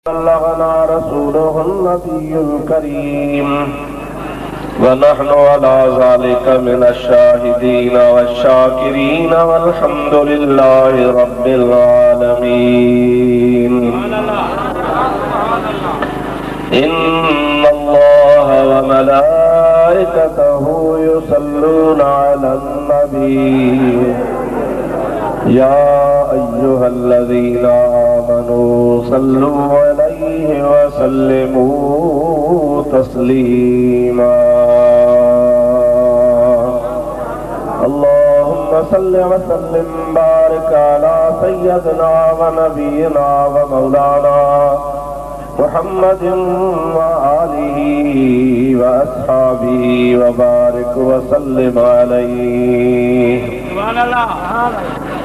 बल्लगना रसूलुहुन नबियुल करीम व नहनु अला ज़ालिका मिनश शाहिदीन वश्शाकिरीन वल्हम्दुलिल्लाहि रब्बिल आलमीन। इन्नल्लाहा व मलाइकतहु युसल्लूना अलन नबी या अय्युहल्लज़ीना आमनू सल्लू अलैहि व सल्लिमू तस्लीमा। अल्लाहुम्मा सल्लि व सल्लिम बारिक अला सय्यदिना व नबीना व मौलाना मुहम्मदिन व आलिहि व अस्हाबिहि व बारिक व सल्लिम अलैहि।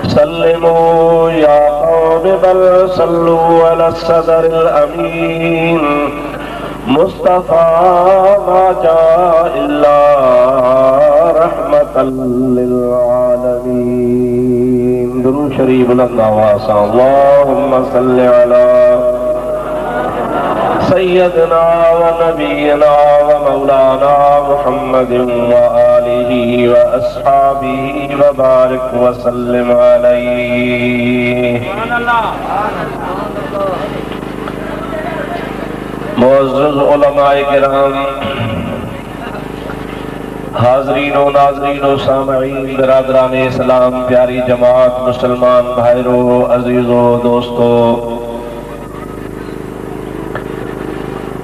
सल्लिमू या कौम बल सल्लू अला सदरिल अमीन मुस्तफा मा जाअ इल्ला रहमतल लिल आलमीन। दुरूद शरीफ बुलंद आवाज़ से अल्लाहुम्मा सल्लि अला सय्यदना व नबीना व मौलाना मुहम्मदिन व आलिहि व अस्हाबिहि व बारिक व सल्लिम अलैहि। मुअज़्ज़ज़ उलमाए किराम, हाज़रीनो नाज़रीनो सामईन बिरादरान इस्लाम, प्यारी जमात, मुसलमान भाइरों, अजीजों, दोस्तों,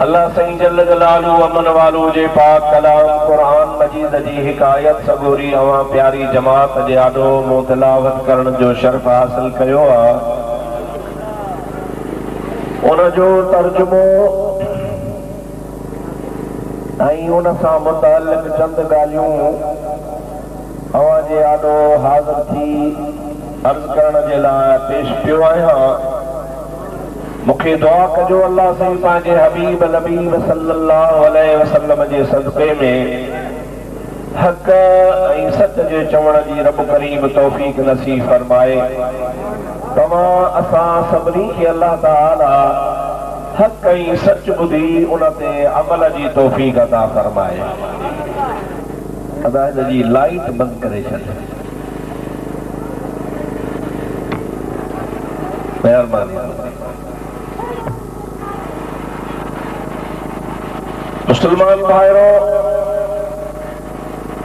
अल्लाह सही जल्ल जलालू अमन वालू जे पाक कलाम कुरान मजीद जी हिकायत सबूरी अवां प्यारी जमात जे आडो मो तिलावत करण जो शर्फ हासिल कयो आ। उन जो तर्जुमो ऐं उन सां मुतालिक चंद ॻाल्हियूं अवां जे आडो हाज़िर थी अर्ज़ करण जे लाइ पेश पियो आहियां। मुखे दुआ कजो अल्लाह साईं पंहिंजे हबीब नबीब सल्लल्लाहु अलैहि वसल्लम जे सदक़े में हक़ ऐं सच जे चवण जी रब करीम तौफ़ीक़ नसीब फरमाए। तमां असां सभिनी खे अल्लाह ताला हक़ ऐं सच ॿुधी उन ते अमल जी तौफ़ीक़ अता फरमाए। अदा जी लाइट बंदि करे छॾ, महिरबानी। मुसलमान भाइरों,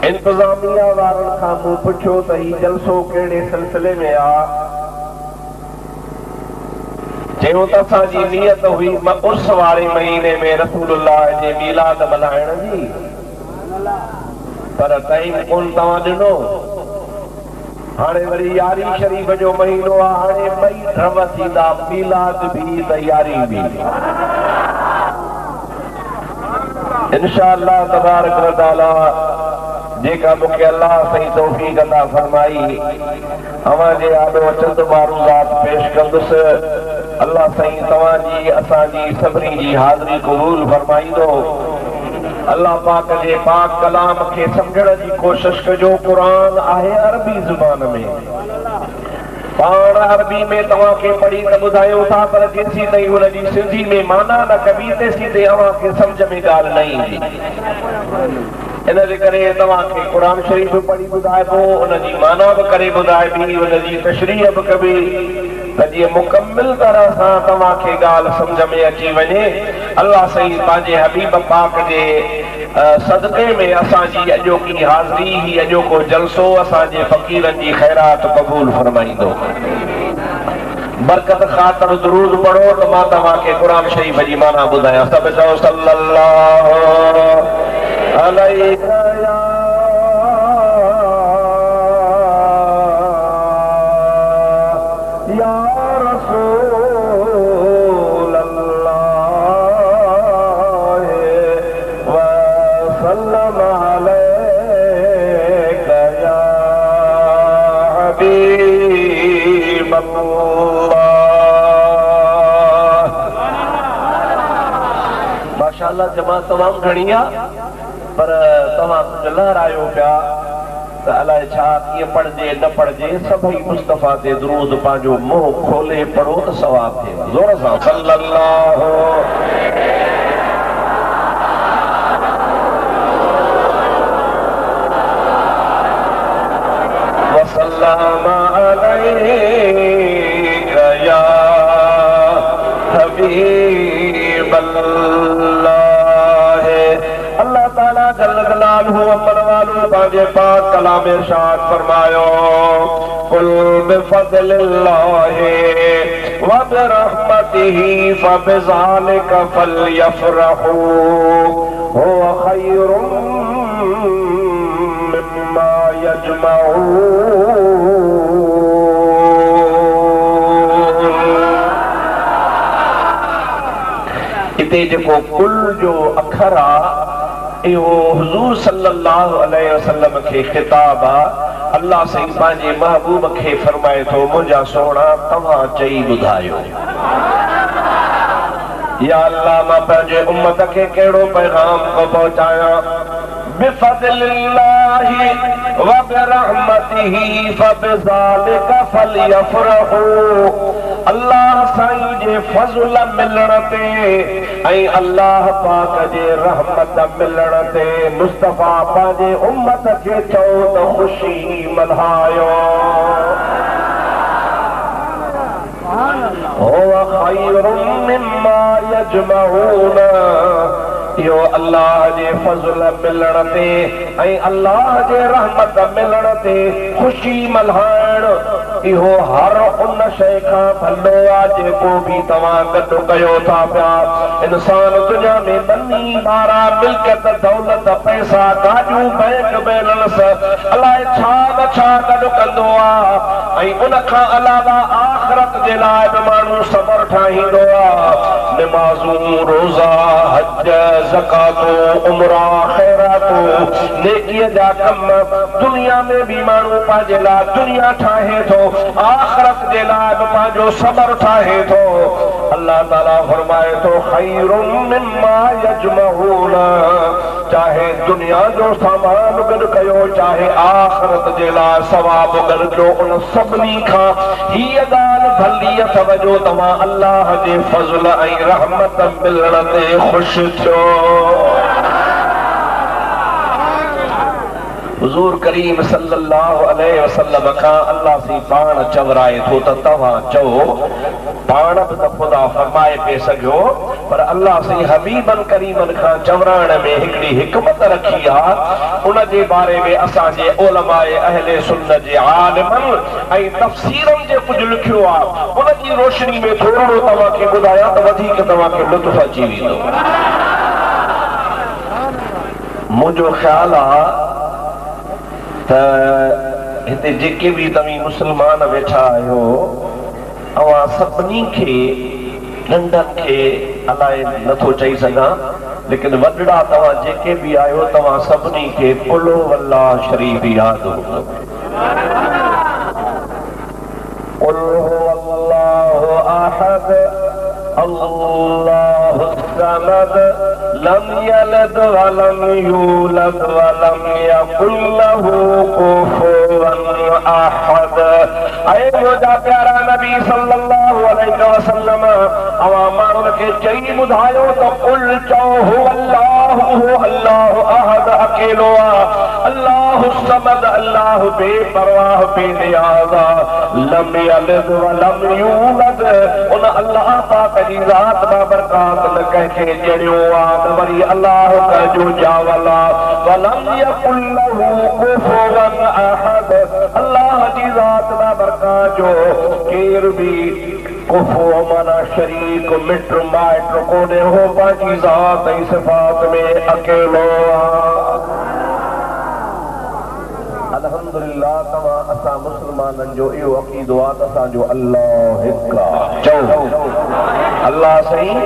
इंतजामिया वारनि खां मूं पुछियो त ही जलसो कहिड़े सिलसिले में आ। चयो त असांजी नियत हुई उर्स वारे महीने में रसूलुल्लाह जे मीलाद मल्हाइण जी, पर टाइम कोन तव्हां ॾिनो। हाणे वरी यारी शरीफ़ जो महीनो आहे, हाणे ॿई ड्रम थींदा, मीलाद बि तयारी बि। इंशाअल्लाह तबारक व तआला जेका मूंखे अल्लाह सही तौफ़ीक़ अता फरमाई अवां जे आॾो चंद मारूज़ात पेश कंदुसि। अल्लाह साईं तव्हांजी असांजी सभिनी जी हाज़िरी क़बूल फरमाईंदो। अल्लाह पाक जे पाक कलाम खे सम्झण जी कोशिश कजो। क़ुरान आहे अरबी ज़ुबान में, पाण अरबी में तव्हांखे पढ़ी त ॿुधायूं था, पर जेसीं ताईं हुनजी सिंधी में माना न कबी तेसीं ताईं अव्हांखे सम्झ में ॻाल्हि न ईंदी। इन जे करे तव्हांखे क़ुरान शरीफ़ पढ़ी ॿुधाइबो, उनजी माना बि करे ॿुधाइबी, उनजी तशरीह बि कबी, त जीअं मुकमिल तरह सां तव्हांखे ॻाल्हि सम्झ में अची वञे। अल्लाह साईं पंहिंजे हबीब पाक जे सदक़े में असांजी अॼोकी हाज़िरी ही अॼोको जलसो असांजे फ़क़ीरनि जी ख़ैरात क़बूल फरमाईंदो। बरकत ख़ातिर दुरूद पढ़ो त मां तव्हांखे क़ुरान शरीफ़ जी माना ॿुधायां। सभु चओ सल्लल्लाहु अलैहि माशाअल्लाह। जमात तमाम घणी आहे, पर तव्हां कुझु लहरायो पिया। त अलाए छा कीअं पढ़जे न पढ़जे सभई मुस्तफ़ा ते दुरूद पंहिंजो मुंहुं खोले पढ़ो त सवाब थिए ज़ोर सां सल्लल्लाहु वसल्लम अलैका या हबीबल्लाह। अल्लाह ताला जल्ल जलालहु अम्मन वालू बाजे पाक कलाम इरशाद फरमायो कुल बिफज़लिल्लाहि व बिरहमतिही फबिज़ालिका फलयफ़रहू हुवा खैरुम मिम्मा यजमऊन। इते जेको कुल जो अखर आ इहो हुज़ूर सल्लल्लाहु अलैहि वसल्लम खे खिताब आ। अल्लाह साईं पंहिंजे महबूब खे फरमाए थो मुंहिंजा सोना तव्हां चई ॿुधायो या अल्लाह मां पंहिंजे उम्मत खे कहिड़ो पैगाम को पहुचायां। बिफज़लिल्लाहि व बिरहमतिही फबिज़ालिका फलयफ़रहू। अल्लाह साईं जे फज़ल मिलण ते ऐं अल्लाह पाक जे रहमत मिलण ते मुस्तफ़ा पंहिंजे उम्मत खे चओ त ख़ुशी मल्हायो। हुवा खैरुम मिम्मा यजमऊन। इहो अल्लाह जे फज़ल मिलण ते ऐं अल्लाह जे रहमत मिलण ते ख़ुशी मल्हाइण इहो हर उन शइ खां भलो आहे जेको बि तव्हां गॾु कयो था पिया। इंसान दुनिया में बनी बारा मिल्कियत दौलत पैसा गाॾियूं बैंक बैलेंस अलाए छा न छा गॾु कंदो आहे ऐं उन खां अलावा आख़िरत जे लाइ बि माण्हू सबर ठाहींदो आहे। निमाज़ूं रोज़ा हज ज़कातो उमरा ख़ैरातो नेकीअ जा कम दुनिया में बि माण्हू पंहिंजे लाइ दुनिया ठाहे थो आख़िरत जे लाइ बि पंहिंजो सबर ठाहे थो। अल्लाह ताला फरमाए थो खैरुम मिम्मा यजमऊन। चाहे दुनिया जो सामान गॾु कयो चाहे आख़िरत जे लाइ सवाब गॾु कयो उन सभिनी खां हीअ ॻाल्हि भली अथव जो तव्हां अल्लाह जे फज़ल ऐं रहमत मिलण ते ख़ुशि थियो। हुज़ूर करीम सल्लल्लाहु अलैहि वसल्लम खां अल्लाह सी पाण चवराए थो त तव्हां चओ पाण बि त ख़ुदा फरमाए पे सघियो पर अल्लाह सी हबीबन करीमन खां चवराइण में हिकिड़ी हिकमत रखी आहे। उन जे बारे में असांजे उलमाए अहले सुन्नत जे आलिमन ऐं तफ़सीरनि जे कुझु लिखियो आहे उन जी रोशनी में थोरो तव्हांखे ॿुधायां त वधीक तव्हांखे लुत्फ़ अची वेंदो। मुंहिंजो ख़्यालु आहे त हिते जेके बि तव्हीं मुस्लमान वेठा आहियो अवां सभिनी खे नंढनि खे अलाए नथो चई सघां लेकिन वॾड़ा तव्हां जेके बि आहियो तव्हां सभिनी खे कुल हुवल्लाह शरीफ़ यादि हूंदो। कुल हुवल्लाहु अहद अल्लाहु समद लम यलिद वलम यूलद वलम यकुल लहू कुफुवन अहद। ऐं मुंहिंजा प्यारा नबी सल्लल्लाहु अलैहि वसल्लम अवां माण्हुनि खे चई ॿुधायो त कुल चओ हुवल्लाहु अल्लाहु अहद अकेलो आहे अल्लाहु समद अल्लाह बेपरवाह बेनियाज़ आहे लम यलिद वलम यूलद। उन अल्लाह पाक जी ज़ात मां बरकात न कंहिंखे जड़ियो आहे त वरी अल्लाह जो जावल आहे वलम यकुल लहू कुफुवन अहद। अल्लाह जी ज़ात मां बरकात जो केर बि कुफो माना शरीक मिट माइट कोन्हे हो पंहिंजी ज़ात ऐं सिफ़ात में अकेलो आहे। अल्हम्दुलिल्लाह तव्हां असां मुस्लमाननि जो इहो अक़ीदो आहे त असांजो अल्लाह हिकु आहे। चओ अल्लाह साईं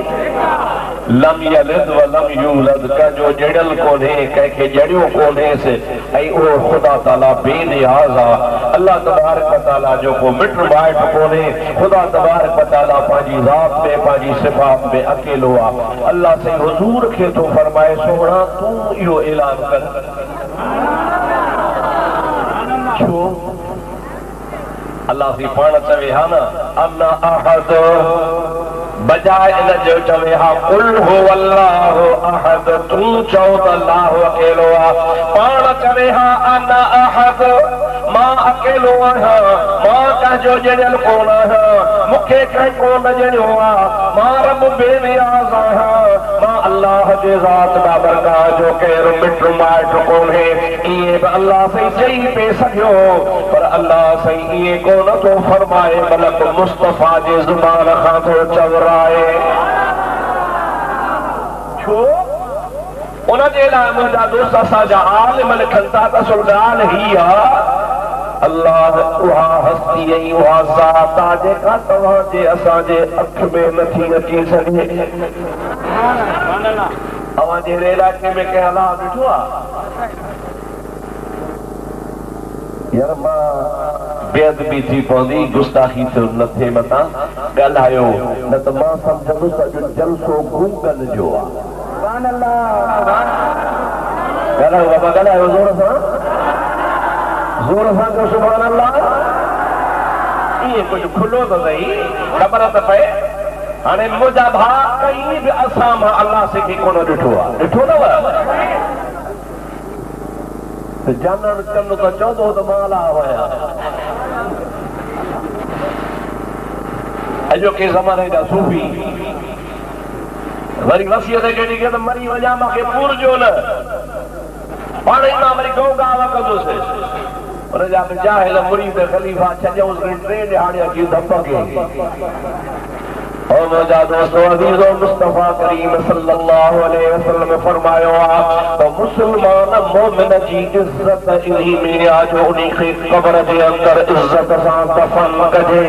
लम यलिद वलम यूलद कंहिंजो जड़ियल कोन्हे कंहिंखे जड़ियो कोन्हेसि ऐं उहो ख़ुदा ताला बेनियाज़ आहे। अल्लाह तबारक व तआला जो को मिट माइट कोन्हे ख़ुदा तबारक व तआला पंहिंजी ज़ात में पंहिंजी सिफ़ात में अकेलो आहे। अल्लाह साईं हुज़ूर खे थो फरमाए सोहणा तूं इहो ऐलान कर अल्लाह सी पाण चवे हा न अना अहद बजाए इन जो चवे हा कुल हो अल्लाह अहद तू चओ त अल्लाह अकेलो आ पाण चवे हा अना अहद मां अकेलो आहियां मां कंहिंजो जणियल कोन आहियां मूंखे कंहिं कोन जणियो आहे मां रब बेनियाज़ आहियां मां अल्लाह जे ज़ात बाबरकाह जो केरु मिट माइट कोन्हे इहे बि अल्लाह साईं चई पे सघियो पर अल्लाह साईं इहे कोन थो फरमाए मलक मुस्तफ़ा जे ज़ुबान खां थो चवराए छो उनजे लाइ मुंहिंजा दोस्त असांजा आलिम लिखनि था त असुल ॻाल्हि ही आहे अल्लाह उहा हस्ती ऐं उहा ज़ात आहे जेका तव्हांजे असांजे अख में नथी अची सघे अवां जहिड़े इलाइक़े में कंहिं अलाह ॾिठो आहे यार मां बेअदबी थी पवंदी गुस्ताखी न थिए मथां ॻाल्हायो न त मां सम्झंदुसि अॼु जलसो गूगल जो आहे ॻाल्हायो बाबा ॻाल्हायो ज़ोर सां जो सुभान अल्लाह इएं कुझु खुलो त सही ख़बर त पए हाणे मुंहिंजा भाउ कई बि असां मां अल्लाह सिखी कोन ॾिठो आहे ॾिठो न जानण चंद त चवंदो त मां अलाह आहियां अॼोके ज़माने जा सूफ़ी वरी वसीयत कहिड़ी कई त मरी वञा मूंखे पूरजो न पाण ई मां वरी गौ गाव कंदुसि हुनजा बि जाहिल मुरीद ख़लीफ़ा छॾियऊंसि टे ॾिहाड़िया की धपके और मुंहिंजा दोस्तो अज़ीज़ो मुस्तफ़ा करीम सल्लल्लाहु अलैहि वसल्लम फरमायो आहे त मुस्लमान मोमिन जी इज़त इन्ही में आहे जो उन्ही खे क़ब्र जे अंदरि इज़त सां दफ़न कजे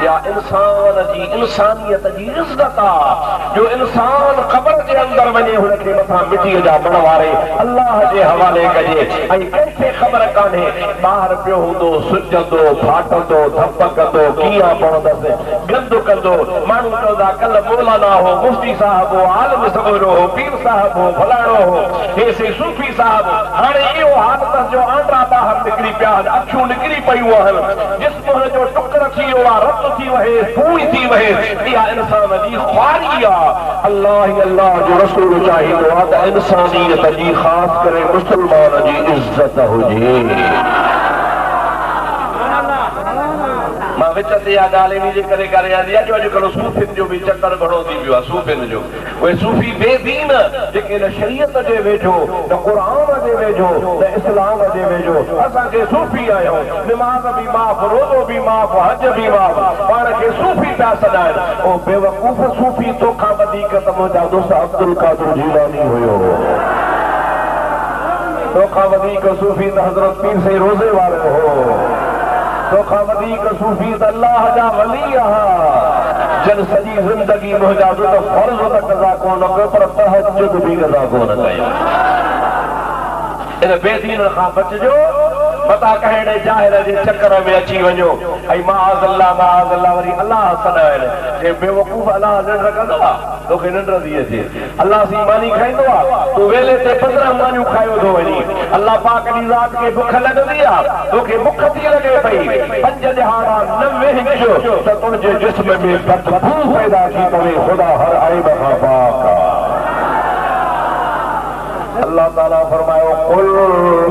या इंसान जी इंसानियत जी इज़त आहे जो इंसान क़ब्र जे अंदरि वञे हुनखे मथां मिटीअ जा मण वारे अल्लाह जे हवाले कजे ऐं कंहिंखे ख़बर कान्हे ॿाहिरि पियो हूंदो सुजंदो फाटंदो धपकंदो कीअं पवंदसि गंद कंदो माण्हू चवंदा कल्ह मौलाना हो मुफ्ती साहिब हो आलिम सगोरो हो पीर साहिब हो फलाणो हो हे से सूफ़ी साहिब हाणे इहो हालत जो आंडा ॿाहिरि निकिरी पिया आहिनि अखियूं निकिरी पयूं आहिनि जिस्म जो टुकड़ थी वियो आहे रत थी वहे पूरी थी वहे इहा इंसान जी ख्वारी आहे अल्लाह अल्लाह जो रसूल चाहींदो आहे त इंसानियत जी ख़ासि करे मुस्लमान जी इज़त हुजे मां विच ते इहा ॻाल्हि इन जे करे ॻाल्हाईंदी आहे जो अॼुकल्ह सूफ़ियुनि जो बि चकर घणो थी वियो आहे सूफ़ियुनि जो उहे सूफ़ी बेदीन जेके न शरीयत जे वेझो न क़ुरान जे वेझो न इस्लाम जे वेझो असांखे सूफ़ी आहियूं निमाज़ बि माफ़ रोज़ो बि माफ़ हज बि माफ़ पाण खे सूफ़ी पिया सॾाइनि उहो बेवकूफ़ सूफ़ी तोखां वधीक त मुंहिंजा दोस्त अब्दुल कादिर जीलानी हुयो तोखां वधीक सूफ़ी त हज़रत पीर साईं रोज़े वारो हो तोखां वधीक सूफ़ी त अल्लाह जा वली आहे जन सॼी ज़िंदगी मुंहिंजा त फ़र्ज़ त कज़ा कोन कयो पर तहज्जुद बि कज़ा कोन कयो इन बेदीन खां बचिजो मता कहिड़े जाहिर जे चकर में अची वञो ऐं माज़ अल्लाह वरी अल्लाह सॾाइनि जे बेवकूफ़ अल्लाह निंड कंदो आहे तोखे निंड थी अचे अल्लाह सी मानी खाईंदो आहे तूं वेले ते 15 मानियूं खायो थो वञी अल्लाह पाक जी ज़ात खे बुख लॻंदी आहे तोखे बुख थी लॻे पई 5 ॾिहाड़ा न वेहिजो त तुंहिंजे जिस्म में बदबू पैदा थी पवे ख़ुदा हर आइब खां पाक आहे अल्लाह ताला फरमायो कुल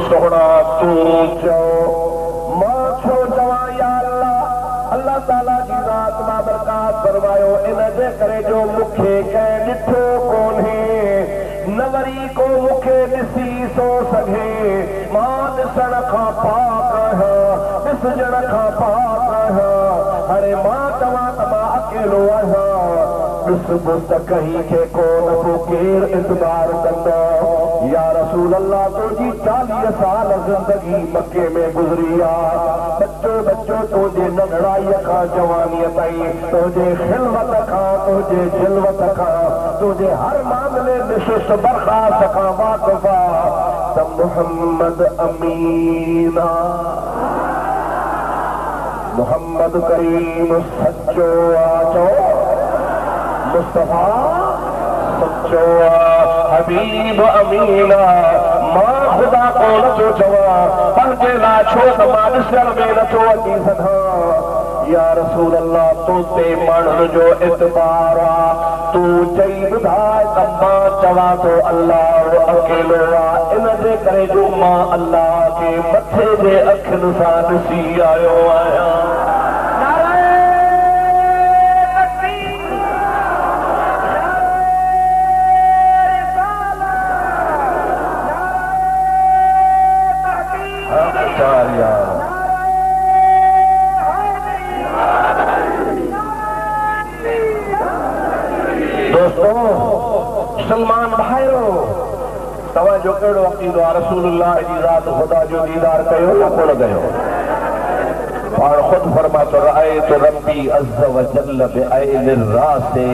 सोना तू चो मां छो चवां या अल्लाह अल्लाह ताला जी ज़ात बाबरकात फरमायो इन जे करे जो मूंखे कंहिं ॾिठो कोन्हे न वरी को मूंखे ॾिसी सो सघे मां ॾिसण खां पाक आहियां ॾिसजण खां पाक आहियां हाणे मां चवां त मां अकेलो आहियां ॾिसबो त कहीं खे कोन को केरु इंतज़ार कंदो या रसूल अल्लाह तुझी 40 साल जिंदगी मक्के में गुज़री आहे बच्चो तुझे नंढड़ाई खां जवानीअ ताईं तुझे खिलवत खां तुझे जिलवत खां तुझे हर मामले में सुस्त बर्खास्त खां वाक़िफ़ आहे त मोहम्मद अमीन मोहम्मद करीम सच्चो आहे मुस्तफा सच्चो हबीब अमीना मां खुदा को नथो चवां पंहिंजे लाइ छो त मां ॾिसण में नथो अची सघां। या रसूल अल्लाह तो ते माण्हुनि जो इतबार आहे तू चई ॿुधाए त मां चवां थो अल्लाह अकेलो आहे इन जे करे जो मां अल्लाह खे मथे जे अखियुनि सां ॾिसी आयो आहियां। मुसलमान भाइरो तव्हांजो कहिड़ो अक़ीदो आहे रसूलुल्लाह जी ज़ात ख़ुदा जो दीदार कयो या कोन कयो? पाण ख़ुदि फरमातो रअयतु रब्बी अज़्ज़ व जल्ल बिअयनिर रासे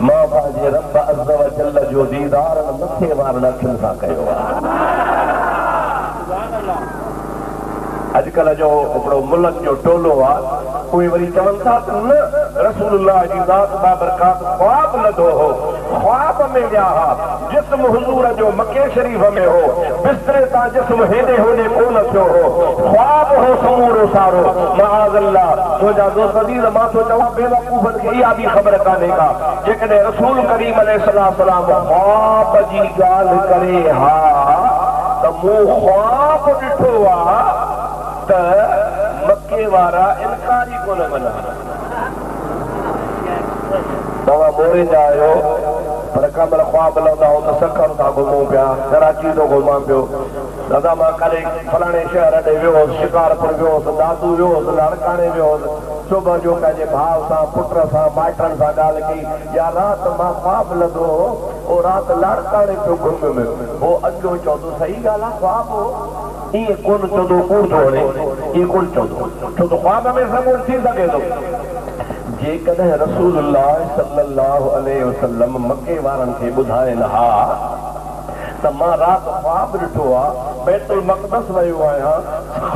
मां पंहिंजे रब अज़्ज़ व जल्ल जो दीदार मथे वारनि अखियुनि सां कयो आहे। अॼुकल्ह जो हिकिड़ो मुल्क जो टोलो आहे उहे वरी चवनि था त न रसूलुल्लाह जी ज़ात बाबरकात ख्वाब लधो हो ख्वाब में विया हा जिस्म हुज़ूर जो मके शरीफ़ में हो बिस्तरे तां जिस्म हेॾे होॾे कोन थियो हो ख्वाब हो समूरो सारो मआज़ल्लाह तुंहिंजा दोस्त अज़ीज़ मां थो चवां बेवकूफ़नि खे इहा बि ख़बर कान्हे का जेकॾहिं रसूल करीम अलैहिस्सलाम ख्वाब जी ॻाल्हि करे हा त मूं ख्वाब ॾिठो आहे त मके वारा इनकार ई कोन कनि। तव्हां मोरे जा आहियो पर कमर ख्वाब लहंदा हो त सखर था घुमूं पिया कराची थो घुमां पियो दादा मां कॾहिं फलाणे शहर ॾे वियो हुउसि शिकारपुर वियो हुउसि दादू वियो हुउसि लाड़काणे वियो हुउसि सुबुह जो पंहिंजे भाउ सां पुट सां माइटनि सां ॻाल्हि कई या राति मां ख्वाब लधो हो उहो राति लाड़काणे पियो घुमियुमि हो अॼु चवंदो सही ॻाल्हि आहे ख्वाब हो इएं कोन चवंदो कूड़ थो वणे इएं कोन चवंदो छो त ख्वाब में सबूर थी सघे थो। जेकॾहिं रसूलुल्लाह सल्लल्लाहु अलैहि वसल्लम मके वारनि खे ॿुधाइनि हा त मां राति ख्वाब ॾिठो आहे बैतुल मक़दस वियो आहियां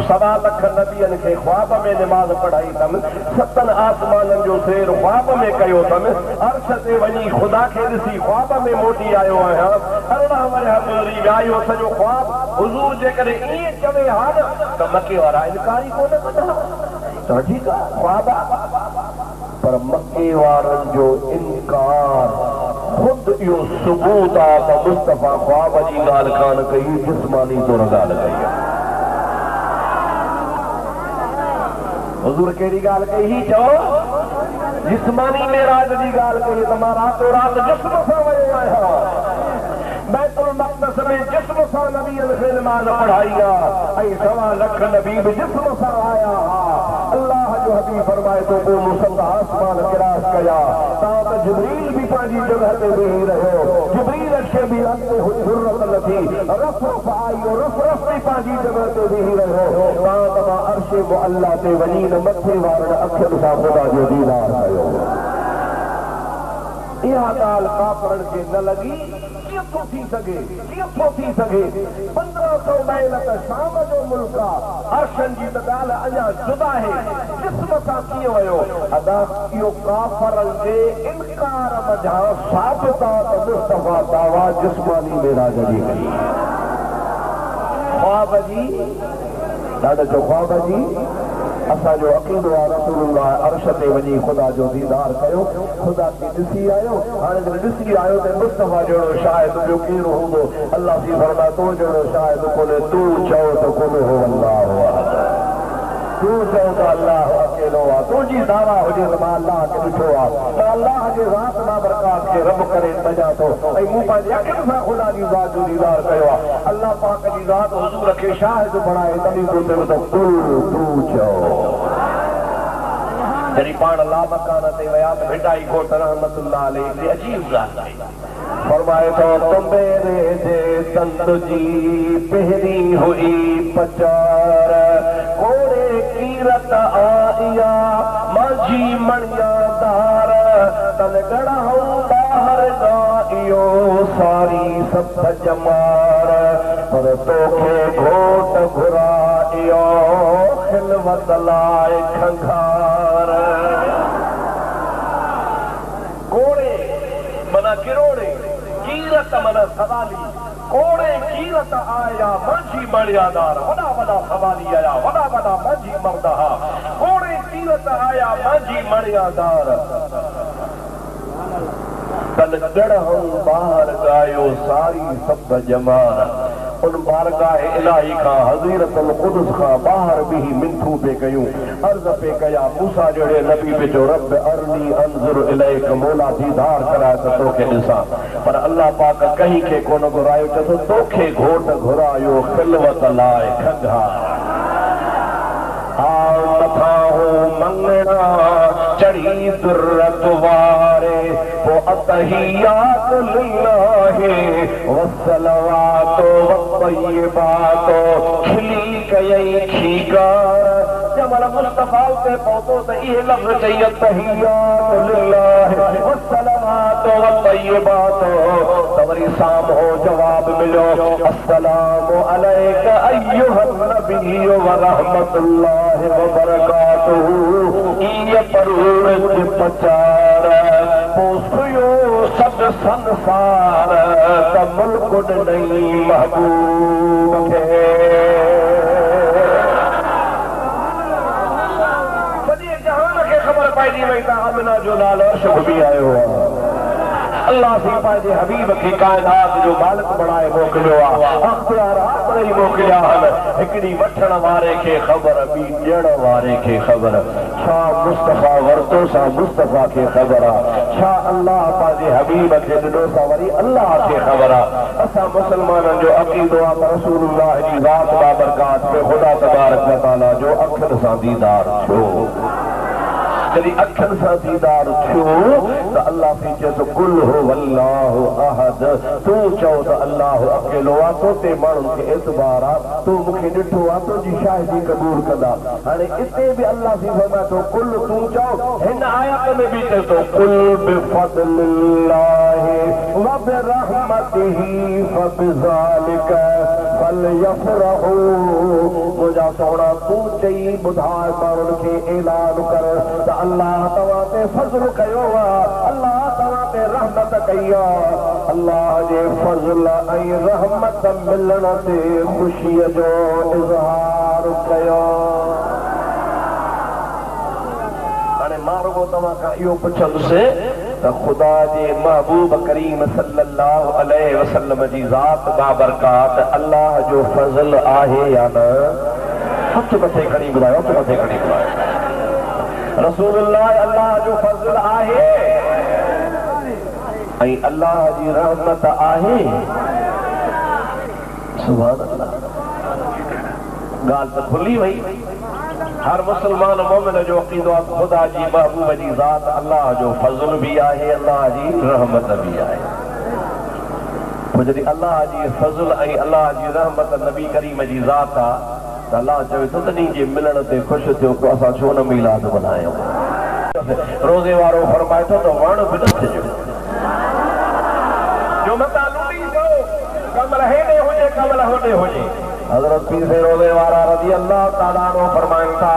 1.25 लख नबियनि खे ख्वाब में निमाज़ पढ़ाई अथमि 7 आसमाननि जो सैर ख्वाब में कयो अथमि अर्श ते वञी ख़ुदा खे ॾिसी ख्वाब में मोटी आयो आहियां 18 वरह गुज़री विया आहियो सॼो ख्वाब हुज़ूर जेकॾहिं ईअं चवे हा न त मके वारा इनकार ई कोन कंदा त ठीकु आहे ख्वाब आहे पर मके वारनि जो इनकार खुद इहो सबूत आहे त मुस्तफ़ा ख्वाब जी ॻाल्हि कान कई जिस्मानी तौर ॻाल्हि कई आहे। हुज़ूर कहिड़ी ॻाल्हि कई ही चओ जिस्मानी मेराज जी ॻाल्हि कई त मां रातो राति जिस्म सां वियो आहियां बैतुल मक़दस में जिस्म सां नबीअनि खे नमाज़ पढ़ाई आहे ऐं 1.25 लख नबी बि जिस्म सां आया हा। अल्लाह जो हबीब फरमाए थो पोइ मूं आसमान क्रॉस कया तव्हां त जिब्रील बि पंहिंजी जॻह ते वेही रहियो जिब्रील खे बि अॻिते ज़रूरत न थी रफ़ रफ़ आई रफ़ रफ़ बि पंहिंजी जॻह ते वेही रहियो तव्हां त मां अर्श मुअल्ला ते वञी न मथे वारनि अखियुनि सां ख़ुदा जो दीदार कयो। इहा ॻाल्हि काफ़िरनि खे न लॻी कीअं थो थी सघे 1500 माइल त शाम जो मुल्क आहे अर्शनि जी त ॻाल्हि अञा जुदा आहे जिस्म सां कीअं वियो अदा इहो काफ़िरनि जे इनकार वजह साबित आहे त मुस्तफ़ा दावा जिस्मानी मेराज जी कई ख्वाब जी ॾाढो जो ख्वाब जी असांजो अक़ीदो आहे रसूलुल्लाह अर्श ते वञी ख़ुदा जो दीदार कयो ख़ुदा खे ॾिसी आयो हाणे जॾहिं ॾिसी आयो त मुस्तफ़ा जहिड़ो शायदि ॿियो केरु हूंदो अल्लाह जी फरमाए तो जहिड़ो शायदि कोन्हे तूं चओ त कोन हो अल्लाह तूं चओ त अल्लाह अकेलो आहे तुंहिंजी दावा हुजे त मां अल्लाह खे ॾिठो आहे मां अल्लाह जे ज़ात बाबरकात खे रब करे मञां थो ऐं मूं पंहिंजे अखियुनि सां ख़ुदा जी ज़ात जो दीदार कयो आहे। अल्लाह पाक जी ज़ात हुज़ूर खे शाहिद बणाए तॾहिं तूं चओ जॾहिं पाण लामकान ते विया त भिटाई कोट रहमतुल्लाह अलैहि अजीब ॻाल्हि फरमाए थो तुम्बेरे जे दंद जी पहिरीं हुई पचार कोड़े कीरत आया माझी मणियादार तन गढ़ाऊं ॿाहिर इहो सारी सत जमार पर तोखे घोट घुरा इहो खिलवत लाइ खंघार कोड़े मना किरोड़े कीरत मना सवाली कोड़े कीरत आया मंझी मर्यादार वड़ा वड़ा सवाली आया वड़ा वड़ा मंझी मर्दहा कोड़े कीरत आया मंझी मर्यादार कल गढ़ हम बाहर गायो सारी सब जमार उन बारगाह इलाही का हज़ीरतुल क़ुद्स का बाहर भी मिंथू पे कयूं अर्ज़ पे कया मूसा जड़े नबी पे जो रब अरनी अंजुर इलैक मौला दीदार कराए तो तोखे ॾिसां पर अल्लाह पाक कहीं के कोन घुरायो चतो तोखे घोट घुरायो खिलवत लाए खंघा मथा हो मंगना चढ़ी दुर्रत वारे वो अतहियात लिल्लाहि वस्सलवातो वत्तय्यिबातो खिली कयई खीकार जमल मुस्तफा पे पहुंचो तो ये लफ्ज चाहिए अतहियात लिल्लाहि वस्सलवातो वत्तय्यिबातो तवरी साम हो जवाब मिलो अस्सलामु अलैका अय्युहन नबिय्यु व रहमतुल्लाहि व बरकातुहू ये परवेज़ पचार पोसियो सब संसार त मुल्क नहीं महबूब खे सॼे जहान खे ख़बर पइजी वई त आमिना जो नालो अर्श बि आयो आहे अल्लाह सी पंहिंजे हबीब खे काइनात जो मालिक बणाए मोकिलियो आहे अख़्तियारात ॾेई मोकिलिया आहिनि हिकिड़ी वठण वारे खे ख़बर ॿी ॾियण वारे खे ख़बर छा मुस्तफ़ा वरितो सा मुस्तफ़ा खे ख़बर आहे छा अल्लाह पंहिंजे हबीब खे ॾिनो सा वरी अल्लाह खे ख़बर आहे असां मुस्लमाननि जो अक़ीदो आहे त रसूलुल्लाह जी ज़ात बाबरकात में ख़ुदा तबारक व तआला जो अखियुनि सां दीदार थियो जॾहिं अखियुनि सां दीदार थियो त अल्लाह खे चए थो कुल हो अल्लाहु अहद तूं चओ त अल्लाह अकेलो आहे तो ते माण्हुनि खे एतबार आहे तूं मूंखे ॾिठो आहे तुंहिंजी शाहिदी क़बूल कंदा हाणे इते बि अल्लाह सी फरमाए थो कुल तूं चओ हिन आयत में बि चए थो कुल बिफज़लिल्लाहि व बिरहमतिही फबिज़ालिक फलयफ़रहू मुंहिंजा सोना तूं चई ॿुधाए माण्हुनि खे ऐलान कर त अल्लाह तव्हां ते फज़ल कयो आहे अल्लाह तव्हां ते रहमत कई आहे अल्लाह जे फज़ल ऐं रहमत मिलण ते ख़ुशीअ जो इज़हार कयो हाणे मां रुगो तव्हां खां इहो पुछंदुसि त ख़ुदा जे महबूब करीम सल्लल्लाहु अलैहि वसल्लम जी ज़ात बाबरकात अल्लाह जो फज़ल आहे या न हथ मथे खणी ॿुधायो हथ मथे खणी ॿुधायो रसूलुल्लाह अल्लाह जो फज़ल आहे ऐं अल्लाह जी रहमत आहे सुभान अल्लाह ॻाल्हि त खुली वई हर मुसलमान मोमिन जो अक़ीदो आहे ख़ुदा जी महबूब जी ज़ात अल्लाह जो फज़ल भी आहे अल्लाह जी रहमत भी आहे पोइ जॾहिं अल्लाह जी फज़ल ऐं अल्लाह जी रहमत नबी करीम जी ज़ात आहे त अल्लाह चवे थो तॾहिं जे मिलण ते ख़ुशि थियो को असां छो न मीलाद मल्हायूं रोज़े वारो फरमाए थो त वण बि न थिए जो मता लुटी थो कमल हेॾे हुजे कमल होॾे हुजे हज़रत पीर रोज़े वारा रज़ी अल्लाह ताला अन्हु फरमाइनि था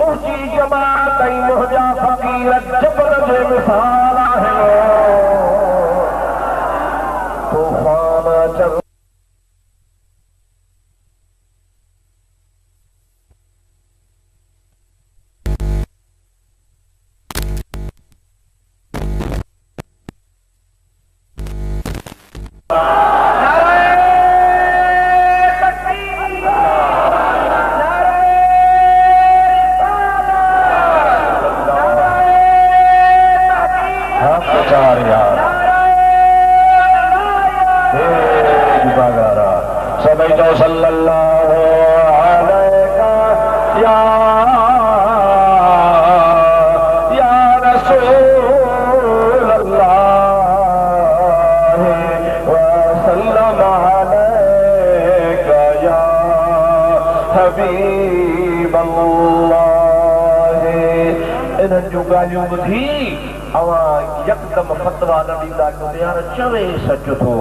मुंहिंजी जमात ऐं मुंहिंजा फ़क़ीर जबल जे मिसाल आहिनि तूफ़ान अचनि फतवा न ॾींदा कयो यार चवे सच थो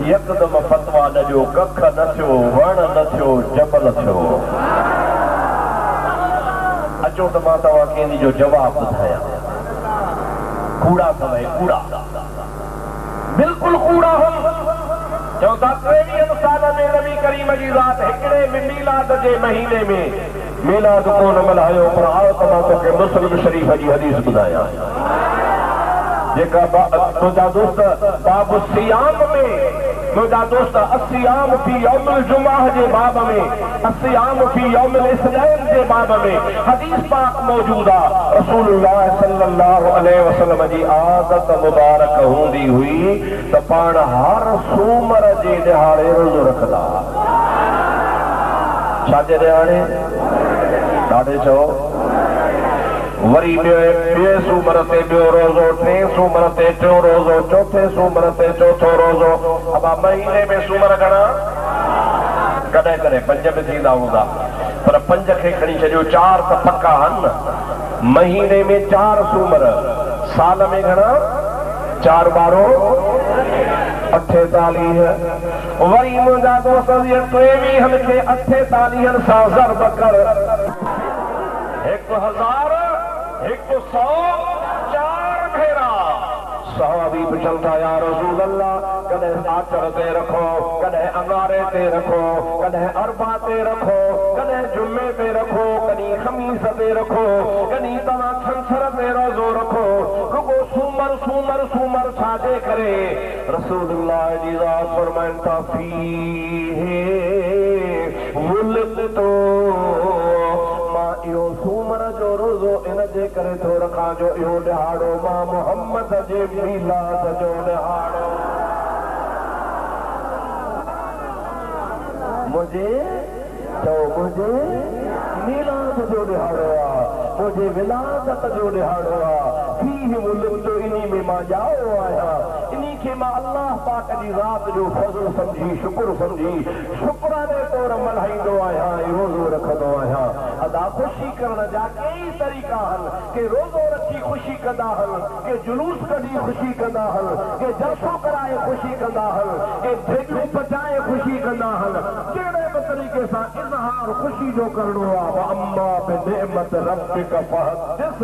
यकदम फतवा न ॾियो कख न थियो वण न थियो जबल थियो अचो त मां तव्हां कंहिंजी जो जवाब ॿुधायां कूड़ा अथव कूड़ा बिल्कुलु कूड़ा चौथा 23 साल में नबी करीम जी ज़ात हिकिड़े मीलाद जे महीने में मीलाद कोन मल्हायो पर आओ तमां तोखे मुस्लिम शरीफ़ जी हदीस ॿुधायां जेका मुंहिंजा दोस्त बाब सियाम में मुंहिंजा दोस्त अस्सियाम फी यौमुल जुमाह जे बाब में अस्सियाम फी यौमुल इस्नाइन जे बाब में हदीस पाक मौजूद आहे रसूलुल्लाह सल्लल्लाहु अलैहि वसल्लम जी आदत मुबारक हूंदी हुई त पाण हर सूमर जे ॾिहाड़े रोज़ो रखंदा छा जे ॾिहाड़े ॾाढे चओ वरी ॿिए सूमर ते ॿियो रोज़ो टे सूमर ते टियों रोज़ो चौथे सूमर ते चौथो रोज़ो अब महीने में सूमर घणा कॾहिं कॾहिं 5 बि थींदा हूंदा पर 5 खे खणी छॾियो 4 त पक्का आहिनि महीने में 4 सूमर साल में घणा 4 ॿारो 48 वरी मुंहिंजा दोस्त 23 खे 48 सां ज़रब कर 1104 भेरा सहाबी पुछंदा या रसूल अल्लाह कॾहिं आचर ते रखो कॾहिं अंगारे ते रखो कॾहिं अरबा ते रखो कॾहिं जुमे ते रखो कॾहिं खमीस ते रखो कॾहिं तव्हां छंछर ते रोज़ो रखो रुगो सूमर सूमर सूमर छाजे करे रसूलुल्लाह जी ज़ात फरमाइनि था फीहे वुल्दतो इहो सूमर जो रोज़ो इन जे करे थो रखां जो इहो ॾिहाड़ो मां मोहम्मद जे मीलाद जो ॾिहाड़ो मुंहिंजे मीलाद जो ॾिहाड़ो आहे मुंहिंजे विलादत जो ॾिहाड़ो आहे फीह वुल्दतो इन्ही में मां ॼाओ आहियां इन्ही खे मां अल्लाह पाक जी ज़ात जो फज़ल समझी शुक्र समझी शुक्राने तौर मल्हाईंदो आहियां रोज़ो रखंदो आहियां अदा ख़ुशी करण जा कई तरीक़ा आहिनि के रोज़ो रखी ख़ुशी कंदा आहिनि के जुलूस कढी ख़ुशी कंदा आहिनि के जलसो कराए ख़ुशी कंदा आहिनि के भेटूं पचाए ख़ुशी कंदा आहिनि कहिड़े बि तरीक़े सां इज़हार ख़ुशी जो करणो आहे अम्मा बिनिअमत रब्बिक फहदिस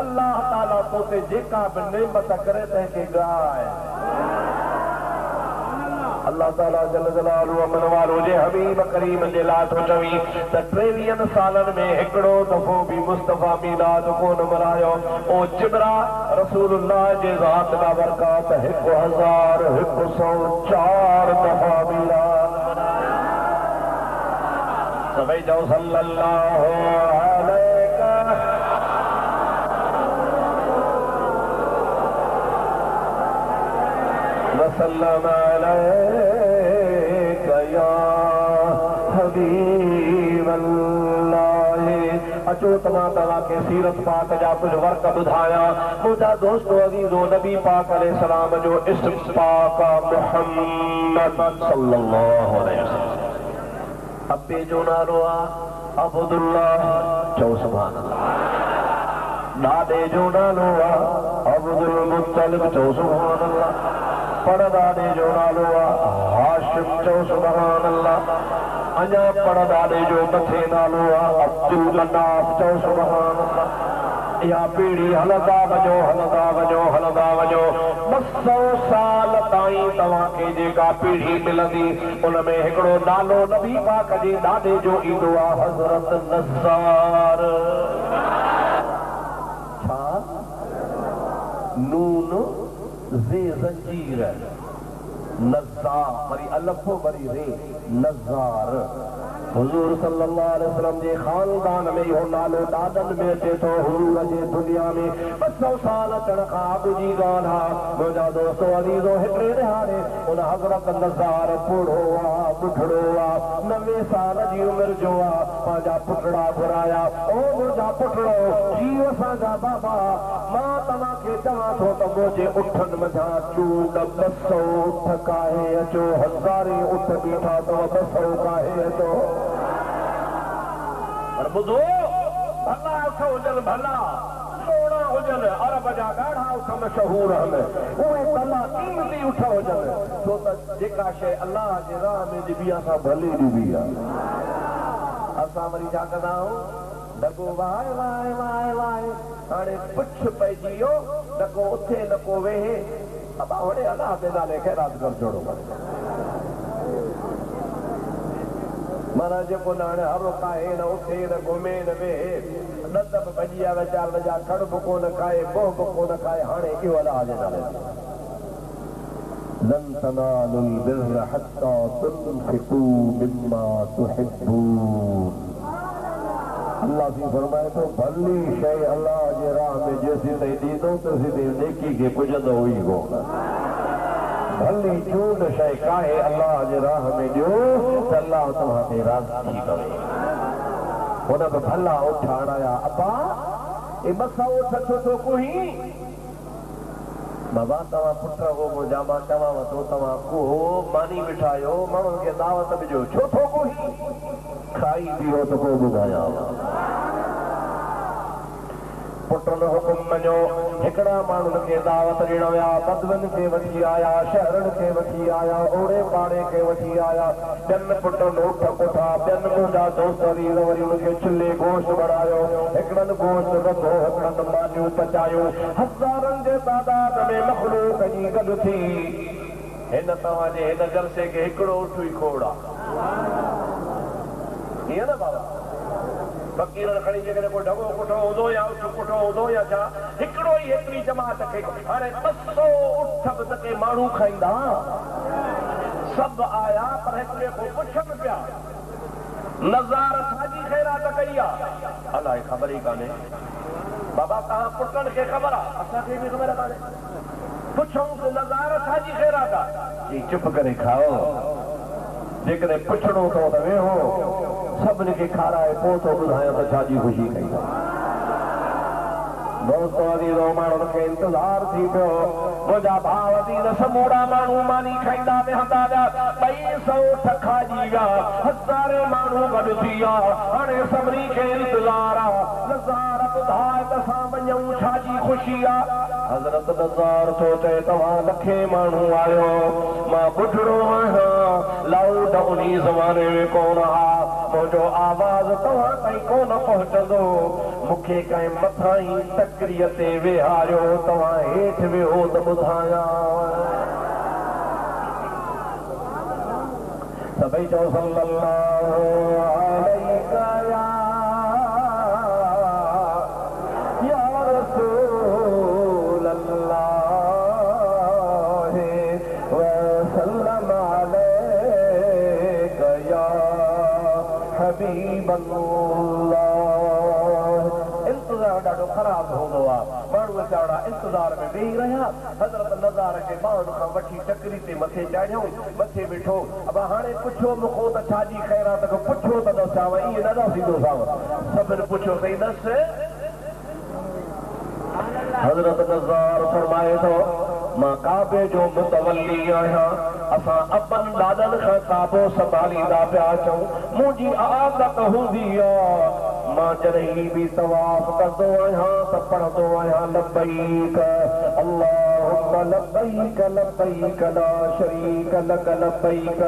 अल्लाह ताला तो ते जेका बि नेमत करे तंहिंखे ॻाए अल्लाह ताला जल जलालहु अमन वारो जे हबीब करीम जे लाइ थो चवी त 23 सालनि में हिकिड़ो दफ़ो बि मुस्तफ़ा मीलाद कोन मल्हायो ओ जिब्रा रसूलुल्लाह जे ज़ात जा बरकात 1104 दफ़ा मीलाद सभई चओ सल्लल्लाहु अलैका वसल्लम अलैका या हबीबल्लाह अचो तव्हां खे सीरत पाक जा कुझु वर्क ॿुधायां मुंहिंजा दोस्तो अज़ीज़ो नबी पाक अलैहिस्सलाम जो इस्म पाक मुहम्मद सल्लल्लाहु अलैहि वसल्लम अब्बे जो नालो आहे अब्दुल्लाह चओ सुभान अल्लाह ॾाॾे जो नालो आहे अब्दुल मुत्तलिब चओ सुभान अल्लाह पड़दादे जो नालो आहे हाशिम चओ सुभान अल्लाह अञा पड़दादे जो मथे नालो आहे अब्दुल मनाफ चओ सुभान अल्लाह या पीढ़ी हलंदा वञो हलंदा वञो हलंदा वञो 200 साल ताईं तव्हांखे जेका पीढ़ी मिलंदी उन में हिकिड़ो नालो नबी पाक जे ॾाॾे जो ईंदो आहे हज़रत नज़ार छा नून ज़े ज़ंजीर नज़ार वरी अलफ़ वरी रे नज़ार हुजूर सल्लल्लाहु अलैहि वसल्लम जे खानदान में इहो नालो ॾाॾनि में अचे थो हुजूर जे दुनिया में 200 साल अचण खां अॻु जी ॻाल्हि आहे मुंहिंजा दोस्तो अज़ीज़ो हिकिड़े ॾिहाड़े उन हज़रत नज़ार बूढ़ो आहे ॿुढड़ो आहे 90 साल जी उमिरि जो आहे पंहिंजा पुटड़ा घुराया ओ मुंहिंजा पुटड़ो जीव असांजा बाबा मां तव्हांखे चवां थो त मुंहिंजे उठनि मथां चूड 200 उठ काहे अचो हज़ारे उठ बीठा अथव 200 काहे अचो ॿुधो भला उठ हुजनि भला सोना हुजनि अरब जा ॾाढा उठ मशहूर आहिनि उहे भला क़ीमती उठ हुजनि छो त जेका शइ अलाह जे राह में ॾिबी आहे असां भली ॾिबी आहे असां वरी छा कंदा आहियूं ॾको वाए वाए वाए वाए हाणे पुछ पइजी वियो ॾको उथे ॾको वेहे अब वड़े अल्लाह के नाले खैरात कर छोड़ो माना जेको न हाणे हर काहे न उथे न घुमे न वेहे ॾंद बि भॼी आया चार वॼा खड़ बि कोन खाए बोह बि कोन खाए हाणे इहो अलाह जे नाले लन तनालुल बिर्र हत्ता तुनफिकू मिम्मा तुहिब्बून अल्लाह जी फरमाए तो भली शइ अल्लाह जे राह में जेसी ताईं ॾींदो तेसी ताईं नेकी खे पुॼंदो ई कोन भली चूंड शइ काहे अल्लाह जे राह में ॾियो त अल्लाह तव्हां ते राज़ी थी पवे हुन बि भला उठ आणाया अबा ए मसा उठ छो थो कुही बाबा तव्हां पुट हो मुंहिंजा मां चवांव थो तव्हां कुहो मानी बिठायो माण्हुनि खे दावत ॾिजो छो थो कुही खाई पियो त पोइ ॿुधायांव पुटनि हुकुम मञो हिकिड़ा माण्हुनि खे दावत ॾियण विया बदवनि खे वठी आया शहरनि खे वठी आया ओड़े पाड़े खे वठी आया ॿियनि पुटनि उठ कोठा ॿियनि मुंहिंजा दोस्त वरी हुनखे चुल्हे गोश्त बढ़ायो हिकिड़नि गोश्त रधो हिकिड़नि मानियूं पचायूं हज़ारनि जे तादाद में मखलूक जी गॾु थी हिन तव्हांजे हिन जलसे खे हिकिड़ो उठ ई खोड़ आहे ईअं न बाबा फकीरनि खणी जेकॾहिं कोई ढगो पुठो हूंदो या उठ पुठो हूंदो या छा हिकिड़ो ई हेतिरी जमात खे हाणे 200 उठ बि त के माण्हू खाईंदा सभु आया पर हिकिड़े को पुछनि पिया नज़ार छाजी ख़ैरात कई आहे अलाए ख़बर ई कान्हे बाबा तव्हां पुटनि खे ख़बर आहे असांखे बि ख़बर कान्हे पुछूं त नज़ार छाजी ख़ैरात आहे चुप करे खाओ जेकॾहिं पुछणो अथव त वेहो सभिनी खे खाराए पोइ थो ॿुधायां त छाजी ख़ुशी कई दोस्त अजीज़ो माण्हुनि खे इंतज़ार थी पियो मुंहिंजा भाउ अजीज़ समूरा माण्हू मानी खाईंदा वेहंदा विया 200 उठ खाइजी विया हज़ारे माण्हू गॾु थी विया हाणे सभिनी खे इंतज़ार आहे नज़ार ॿुधाए त असां वञूं छाजी ख़ुशी आहे हज़रत नज़ार थो चए तव्हां लखे माण्हू आयो मां ॿुढड़ो आहियां लाउड उन ज़माने में कोन हा मुंहिंजो आवाज़ तव्हां ताईं कोन पहुचंदो मूंखे कंहिं मथां ई तकरीअ ते वेहारियो तव्हां हेठि वेहो त ॿुधायां सभई चओ सल्लल्लाहु अलैका या रसूल अल्लाह व सल्लम अलैका या हबीब अल्लाह इंतज़ार ॾाढो ख़राब हूंदो आहे माण्हू वीचारा इंतज़ार में वेही रहिया हज़रत नज़ार खे ॿाहुनि खां वठी चकरी ते मथे चाढ़ियऊं मथे वेठो अब हाणे पुछो मूंखो त छाजी ख़ैरात को पुछो त न चाव इहे न थींदो साव सभिनि पुछो अथई दसि हज़रत नज़ार फरमाए थो मां काबे जो मुतवल्ली आहियां असां अपन ॾाॾनि खां काबो संभालींदा पिया अचूं मुंहिंजी आदत हूंदी आहे मां जॾहिं बि तवाफ़ कंदो आहियां त पढ़ंदो आहियां लब्बैक अल्लाहुम्मा लब्बैक लब्बैक ला शरीक लक लब्बैक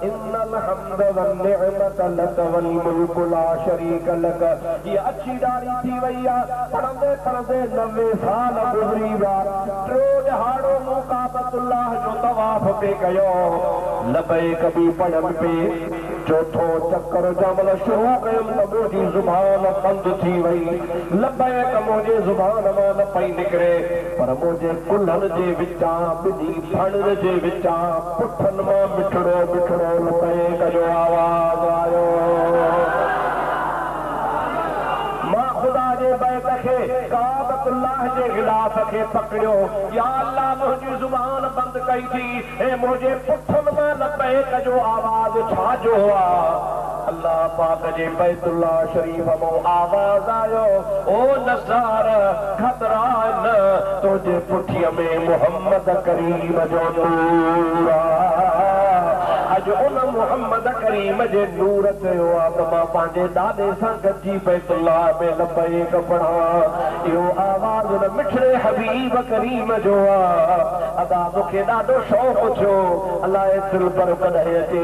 इन्नल हम्द वन निअमत लक वल मुल्क ला शरीक लक ये अच्छी दारी थी वई आहे पढ़ंदे पढ़ंदे 90 साल गुज़री विया टियों ॾहाड़ो मूं काबतुल्लाह जो तवाफ़ पे कयो लब्बैक बि पढ़नि पे चौथो चक्कर जमल शुरू कयुमि त मुंहिंजी ज़ुबान बंदि थी वई लब्बैक मुंहिंजे ज़ुबान मां न पई निकिरे पर मुंहिंजे कुल्हनि जे विचां ॿिनी फणिन जे विचां पुठनि मां मिठड़ो मिठड़ो लब्बैक जो आवाज़ आयो मां ख़ुदा जे बैत खे काबतुल्लाह जे गिलाफ खे पकड़ियो या अल्लाह मुंहिंजी ज़ुबान बंदि कई थी ऐं मुंहिंजे पुठनि मां लब्बैक जो आवाज़ छाजो आहे अल्लाह पाक जे बैतुल्लाह शरीफ मां आवाज़ आयो ओ नज़ार घबरा न तुंहिंजे पुठीअ में मुहम्मद करीम जो नूर अॼु उन मुहम्मद करीम जे नूर चयो आहे त मां पंहिंजे ॾाॾे सां गॾिजी बैतुल्लाह में लब्बैक पढ़ां इहो आवाज़ उन मिठड़े हबीब करीम जो आहे अदा मूंखे ॾाढो शौक़ु थियो अलाए दिलि पर कॾहिं अचे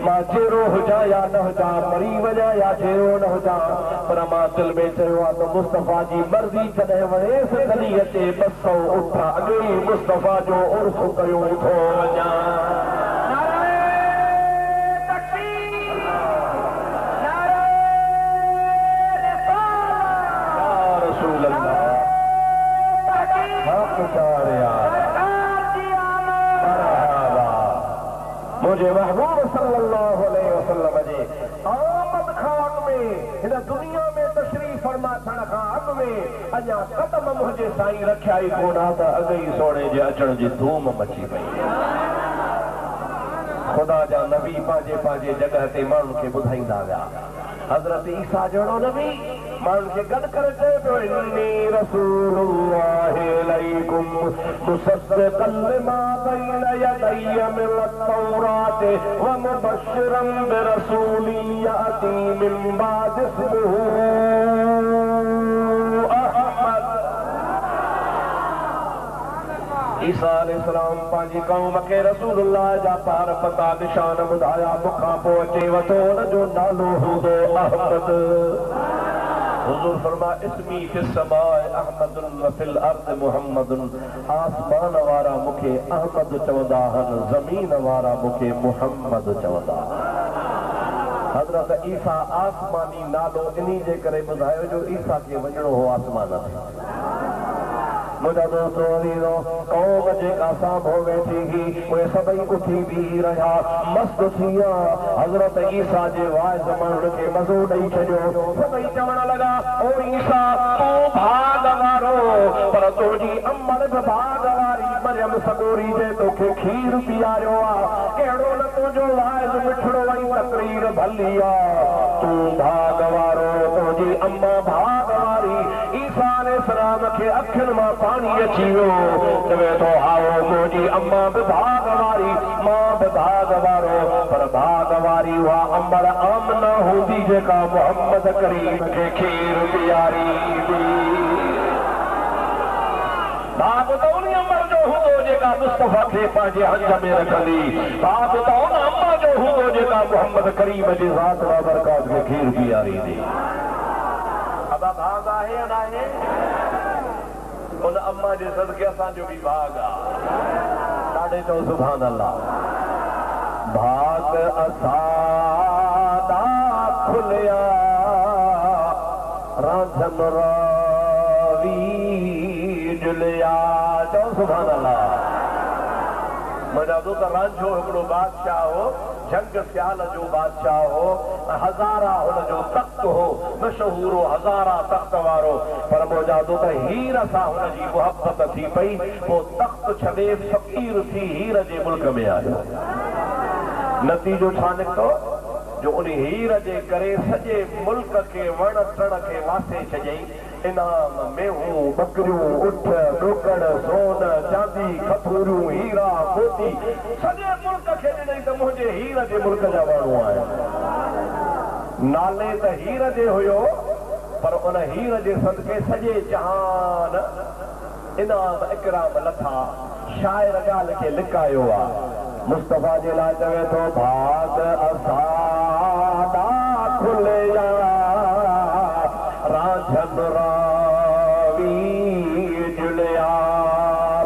मां जहिड़ो हुजां या न हुजां मरी वञा या जहिड़ो न हुजां पर मां दिलि में चयो आहे त मुस्तफ़ा जी मर्ज़ी कॾहिं वणेसि कॾहिं अचे 200 उठ अॻे ई मुस्तफ़ा जो उर्फ़ कयो थो वञा मुझे महबूब सल्लल्लाहु अलैहि वसल्लम जे आमद खान में इन दुनिया में तशरीफ फरमा थियण खां अॻु में अञा कदम मुंहिंजे साईं रखिया ई कोन हा त अॻ ई सोणे जे अचण जी धूम मची पई। खुदा जा नबी पंहिंजे पंहिंजे जॻह ते माण्हुनि खे ॿुधाईंदा विया। हज़रत ईसा जहिड़ो नबी माण्हुनि खे गॾु करे चए पियो इन्नी रसूलुल्लाहि इलैकुम मुसद्दिक़न लिमा बैन यदैय मिनत तौरात व मुबश्शिरन बिरसूलिन याती मिन बाद इस्मुहु अहमद। ईसा अलैहिस्सलाम पंहिंजी क़ौम खे रसूलुल्लाह जा पार पता निशान ॿुधाया। मूंखां पोइ अचे वठो हुनजो नालो हूंदो अहमद। हुज़ूर फरमा इस्मी फिस समाए अहमदुन व फिल अर्द मुहम्मदुन। आसमान वारा मूंखे अहमद चवंदा आहिनि, ज़मीन वारा मूंखे मुहम्मद चवंदा। हज़रत ईसा आसमानी नालो इन्ही जे करे ॿुधायो जो ईसा खे वञणो हो आसमान ते। मुझा दोस्तों अजीजो कौम जेका साम्हूं वेठी हुई उहे सभई उथी बीही रहिया, मस्त थी विया। हज़रत ईसा जे वाइज़ माण्हुनि खे मज़ो ॾेई छॾियो। सभई चवण लॻा ओ ईसा तूं भाग वारो, पर तुंहिंजी अमड़ बि भाग वारी। मरियम सगोरी जे तोखे खीर पीआरियो आहे, कहिड़ो न तुंहिंजो वाइज़ मिठड़ो ऐं तकरीर भली आहे। तूं भाग वारो, तुंहिंजी अम्मा भाग वारी। ईसा अलैहिस्सलाम खे अखियुनि मां पानी अची वियो। चवे थो आओ मुंहिंजी अम्मा बि भाग वारी, मां बि भाग वारो, पर भाग वारी उहा अम्बड़ आमना हूंदी जेका मुहम्मद करीम खे खीर पीआरी हुई। भाग त उन अम्बड़ जो हूंदो जेका मुस्तफ़ा खे पंहिंजे हंज में रखंदी। भाग त उन अम्मा जो हूंदो जेका मुहम्मद करीम जी ज़ात व बरकात खे खीर पीआरी हुई। अदा भाग आहे या न आहे? उन अम्मा जे सदके असांजो बि भाग आहे। ॾाढे चओ सुभान अल्लाह। भाग असांजा खुलिया रांझन रावी जुलिया। चओ सुभान अल्लाह। मुंहिंजा दोस्त रांझो हिकिड़ो बादशाह हो, जंग सियाल जो बादशाह हो। हज़ारा हुनजो तख्त हो, मशहूर हो हज़ारा तख्त वारो। पर मुंहिंजा दोस्त हीर सां हुनजी मुहबत थी पई, पोइ तख्त छॾे फ़क़ीर थी हीर जे मुल्क में आयो। नतीजो छा निकितो जो उन हीर जे करे सॼे मुल्क खे वण टण खे वासे छॾियईं। इनाम मेहूं बकरियूं उठ ॾोकड़ सोन चांदी खथूरियूं हीरा मोती सॼे मुल्क खे ॾिनई त मुंहिंजे हीर जे मुल्क जा माण्हू आहिनि। नाले त हीर जे हुयो, पर उन हीर जे सदके सॼे जहान इनाम इकराम लथा। शाइर ॻाल्हि खे लिकायो आहे। मुस्तफ़ा जे लाइ चवे थो भाग असांजा खुलिया रांझन रावी जुलिया।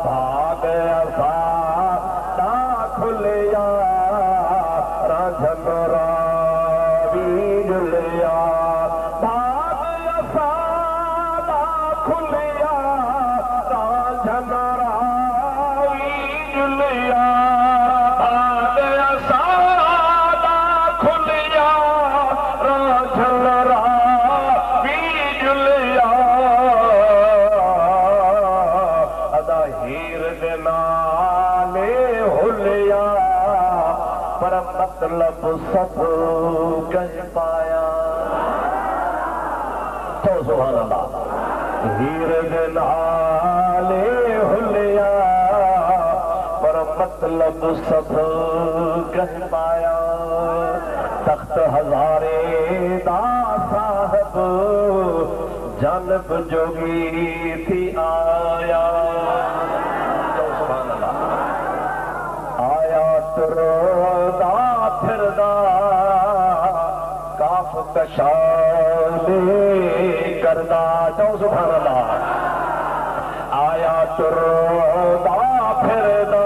भाग असांजा खुलिया रांझन रावी जुलिया। भाग असांजा खुलिया रांझन रावी जुलिया। मतलब सब कह पाया। तो सुभान अल्लाह। हीर दे नाले हुलिया, पर मतलब सब कह पाया। तख्त हजारे दा साहब जानब जोगी थी आया। तो सुभान अल्लाह। आया तुरदा फिरदा काफ कशाले करदा। चओ सुभान अल्लाह। आया तुरदा फिरदा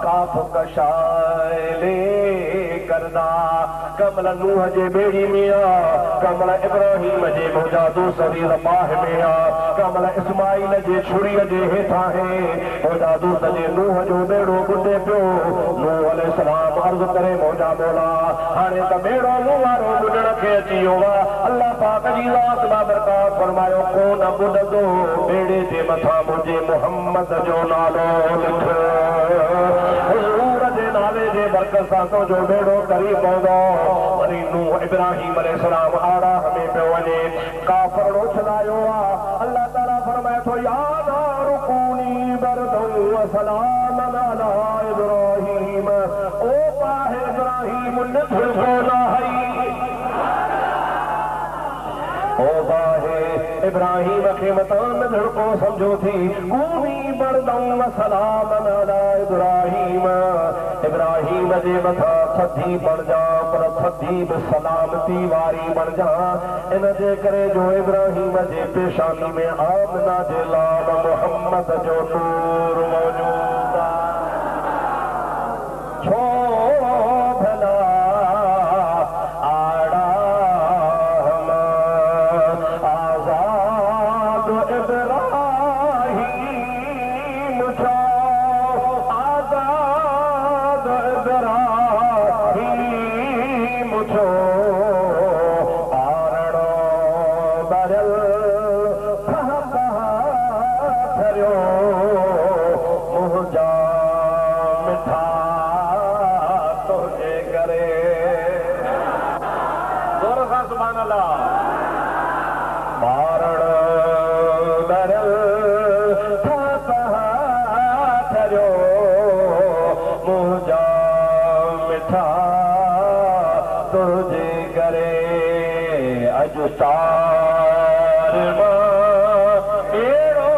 काफ कशाले करदा। कमल नूह जे बेड़ी में आ, कमल इब्राहिम जे मौजादो सरी रबाह में आ, कमल इस्माइल जे छुरीअ जे हेठां है, मौजादो सजे नूह जो बेड़ो ॿुधे पियो। नूह अलैहिस्सलाम अर्ज़ करे मौजा मौला हाणे त बेड़ो मूं वारो ॿुधण खे अची वियो आहे। अल्लाह पाक जी ज़ात बाबरकात फरमायो कोन ॿुधंदो, बेड़े जे मथां मुंहिंजे मुहम्मद जो नालो लिख, हुज़ूर जे नाले जे बरकत सां तुंहिंजो बेड़ो करी पवंदो। वरी नूह इब्राहिम अलैहिस्सलाम आराह में पियो वञे, काफ़र उछलायो आहे। अल्लाह ताला फरमाए थो या नारु कूनी बरदन व सलामन अला इब्राहिम, ओ पाहे इब्राहिम निधो न हई, ओ बाहे इब्राहिम खे मतान धड़को समझो थी, कूनी बरदन व सलामन अला इब्राहिम, इब्राहिम जे मथां थधी बण जा पर थधी बि सलामती वारी बण जा। इन जे करे जो इब्राहिम जे पेशानी में आमना जे लाल मुहम्मद जो नूर मौजूद आहे। छो भला आड़ा आजाद इब्राहिम छो, आजाद इब्राहिम छो, आरणो बरल थरियो मुंहिंजा मिठा तुंहिंजे करे। ज़ोर सां सुभान अल्लाह। मारण बरल थरियो मुंहिंजा मिठा तुंहिंजे करे। अॼु तार अहिड़ो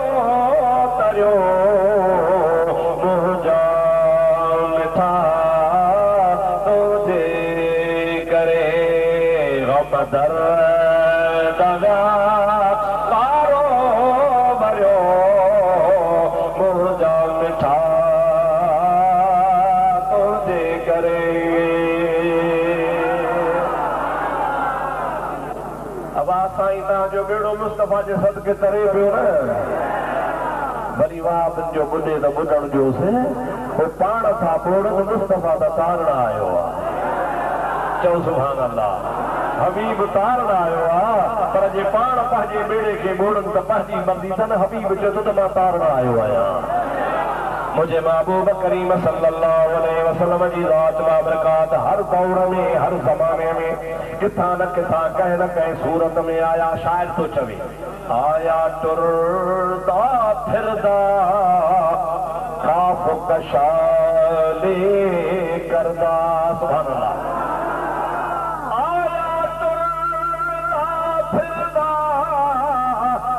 तरियो मुंहिंजा मिठा तुंहिंजे करे। गम दर्द कारो भरियो मुंहिंजा मिठा तुंहिंजे करे। अब साईं तव्हांजो बेड़ो मुस्तफ़ा जे सदके तरे पियो न। वरी वाह तुंहिंजो ॿुधे त ॿुधण जोसि, हो पाण सां पोड़ मुस्तफ़ा त तारण आयो आहे। चओ सुभान अल्लाह। हबीब तारण आयो आहे, पर जे पाण पंहिंजे बेड़े खे ॿोड़नि त पंहिंजी मर्ज़ी अथनि। हबीब चए थो त मां तारण आयो आहियां। मुझे महबूब करीम सल्लल्लाहु अलैहि वसल्लम जी ज़ात बाबरकात हर दौर में हर ज़माने में किथां न किथां कंहिं न कंहिं सूरत में आया। शायर तो चवे आया टुरदा फिरदा काफ़ कशाले करदा। सुभान अल्लाह। आया टुरदा फिरदा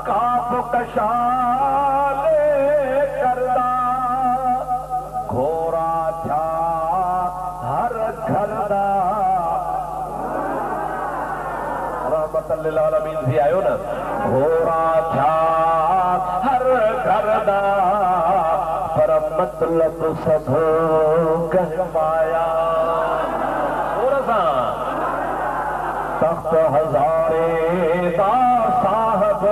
काफ़ कशाले करदा, घोड़ा था हर घर दा। रहमतुल लिल आलमीन थी आयो न। घोड़ा था हर घर दा, पर मतलब सब कहवाया। और सां तख्त हज़ारे दा साहब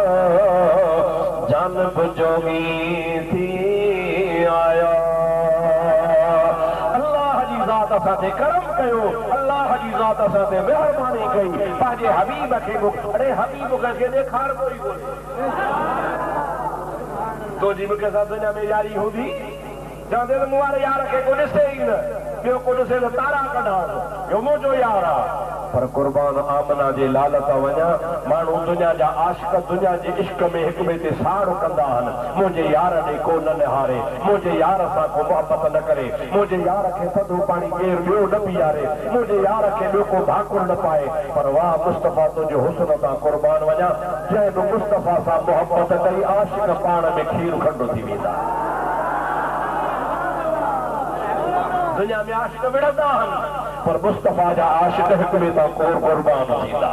जानब जोगी थी आया। अल्लाह जी ज़ात असांते करम कयो, अल्लाह जी ज़ात असांते महिरबानी कई। पंहिंजे हबीब खे अरे हबीब खे ॾेखार कोई कोन्हे। तुंहिंजी मूंखे सां दुनिया में यारी हूंदी, चवंदे त मूं वारे यार खे को ॾिसे ई न, ॿियो को ॾिसे त तारा कढां, इहो मुंहिंजो यार आहे। पर कुर्बान आमना जे लाल तां वञा, माण्हू दुनिया जा आशिक़ दुनिया जे इश्क में हिक ॿिए ते साड़ कंदा आहिनि। मुंहिंजे यार ॾे को न निहारे, मुंहिंजे यार सां को मोहबत न करे, मुंहिंजे यार खे थधो पाणी केरु ॿियो न पीआरे, मुंहिंजे यार खे ॿियो को भाकुर न पाए। पर वाह मुस्तफ़ा तुंहिंजे हुस्न तां कुर्बान वञा, जंहिं बि मुस्तफ़ा सां मोहबत कई आशिक़ पाण में खीर खंडो थी वेंदा। दुनिया में आशिक़ विढ़ंदा आहिनि, पर मुस्तफ़ा जा आशिक़ हिक ॿिए तां कोर कुर्बान थींदा।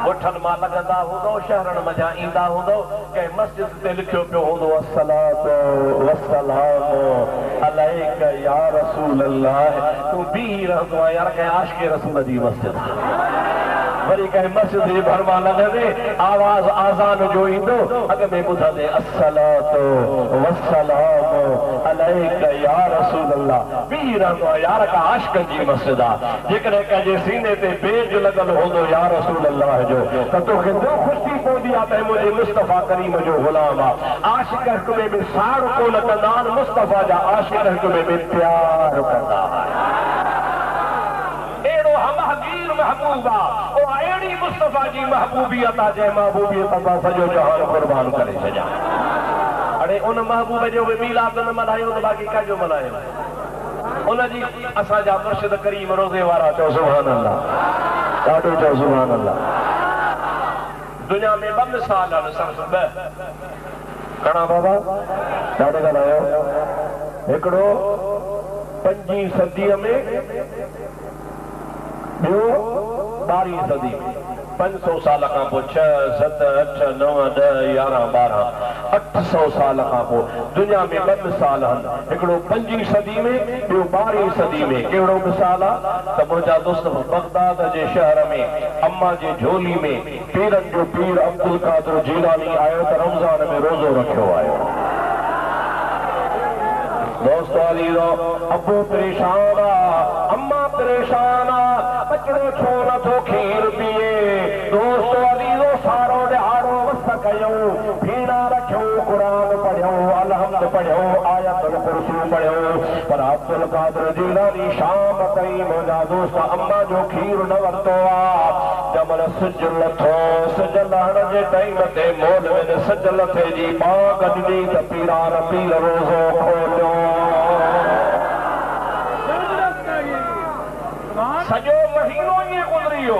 ॻोठनि मां लॻंदा हूंदो, शहरनि मज़ा ईंदा हूंदो, कंहिं मस्जिद ते लिखियो पियो हूंदो अस्सलातु वस्सलामु अलैका या रसूल अल्लाह। तूं बीही रहंदो आहे यार कंहिं आशिक़े रसूल जी मस्जिद। वरी कंहिं मस्जिद जे भर मां लॻंदे आवाज़ आज़ान जो ईंदो, अॻ में ॿुधंदे अस्सलातु वस्सलामु अलैका या रसूल अल्लाह। बीही रहंदो आहे यार का आशिक़ जी मस्जिद आहे। जेकॾहिं कंहिंजे सीने ते बेज लॻल हूंदो या रसूल अल्लाह जो, त तोखे दिलि ख़ुशि थी पवंदी आहे त मुंहिंजे मुस्तफ़ा करीम जो ग़ुलाम आहे। आशिक़ हिक ॿिए में साड़ कोन कंदा आहिनि, मुस्तफ़ा जा आशिक़ हिक ॿिए में प्यार कंदा आहिनि। अहिड़ो हमहगीर महबूब आहे, अहिड़ी मुस्तफ़ा जी महबूबियत आहे जंहिं महबूबियत सां सॼो जहान क़ुर्बान करे छॾिया। अड़े उन महबूब जो बि मीलाद न मल्हायूं त बाक़ी कंहिंजो मल्हायूं? उनजी असांजा मुर्शिद करीम रोज़े वारा चओ सुभान अल्लाह, ॾाढो चओ सुभान अल्लाह। दुनिया में ॿ मिसाल आहिनि, सिर्फ़ ॿ। घणा बाबा? ॾाढो ॻाल्हायो। हिकिड़ो 5वीं सदीअ में, ॿियो 12वीं सदी में। 500 साल खां पोइ 6, 7, 8, 9, 10, 11, 12, 800 साल खां पोइ दुनिया में 2 मिसाल आहिनि। हिकिड़ो 5वीं सदी में, ॿियो 12वीं सदी में। कहिड़ो मिसाल आहे त मुंहिंजा दोस्त बगदाद जे शहर में अम्मा जे झोली में पीरनि जो पीर अब्दुल कादिर जीलानी आयो त रमज़ान में रोज़ो रखियो आयो। दोस्तो अलीज़ो, अबू परेशान आहे, अम्मा परेशान आहे, बचड़ो छो नथो खीर पीए। दोस्तो अलीज़ो, सारो ॾिहाड़ो वस कयूं, भीड़ा रखियूं, क़ुरान पढ़ियूं, अलहम्द पढ़ियूं, आयतुल कुर्सी पढ़ियूं, पर अब्दुल कादिर जीलानी शाम ताईं मुंहिंजा दोस्त अम्मा जो खीर न वरितो आहे। जमल सिज लथो, सिज लहण जे टाइम ते मौलविन सिज लथे जी बाग ॾिनी त पीरान पीर रोज़ो खोलियो। सॼो महीनो ईअं गुज़री वियो।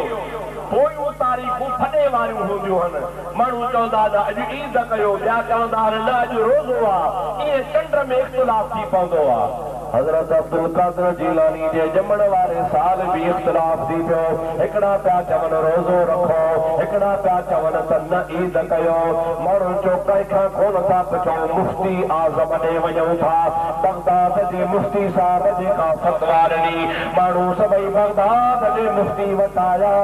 पोयूं तारीख़ूं फॾे वारियूं हूंदियूं आहिनि। माण्हू चवंदा त अॼु ईद कयो, ॿिया चवंदा आहिनि न अॼु रोज़ो आहे। ईअं चंड में इख़्तिलाफ़ थी पवंदो आहे। हज़रत अब्दुल कादिर जीलानी जे ॼमण वारे साल बि इख़्तिलाफ़ थी पियो। हिकिड़ा पिया चवनि रोज़ो रखो, हिकिड़ा पिया चवनि त न ईद कयो। माण्हू चौकाई खां कोन था पुछूं, मुफ्ती आज़म ॾे वञूं था। बगदाद जे मुफ्ती साहिब जेका फतवा ॾिनी, माण्हू सभई बगदाद जे मुफ्ती वटि आया।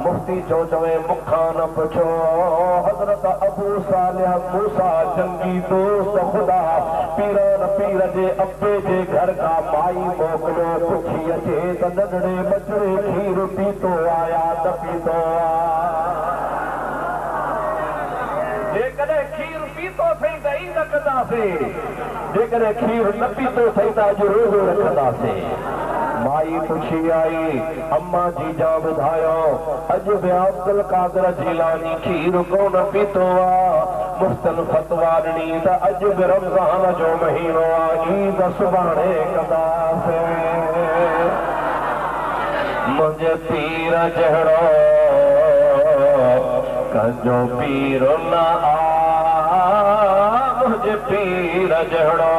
मुफ्ती चवे मूंखां न पुछो। हज़रत अबू सालिह मूसा जंगी दोस्त ख़ुदा पीरन पीर जे अब्बे जे घर का माई मोकिलियो, पुछी अचे त नंढड़े बचड़े खीर पीतो आया न पीतो आहे। जेकॾहिं खीर पीतो अथई त ईद कंदासीं, जेकॾहिं खीर न पीतो अथई त अॼु रोज़ो रखंदासीं। माई पुछी आई, अम्मा जी जा ॿुधायो अॼु बि अब्दुल कादिर जीलानी खीर कोन पीतो आहे। मुफ़्तन फतवा ॾिनी त अॼु बि रमज़ान जो महीनो आहे, ईद सुभाणे कंदासीं। मुंहिंजे पीर जहिड़ो कंहिंजो पीर न आहे, मुंहिंजे पीर जहिड़ो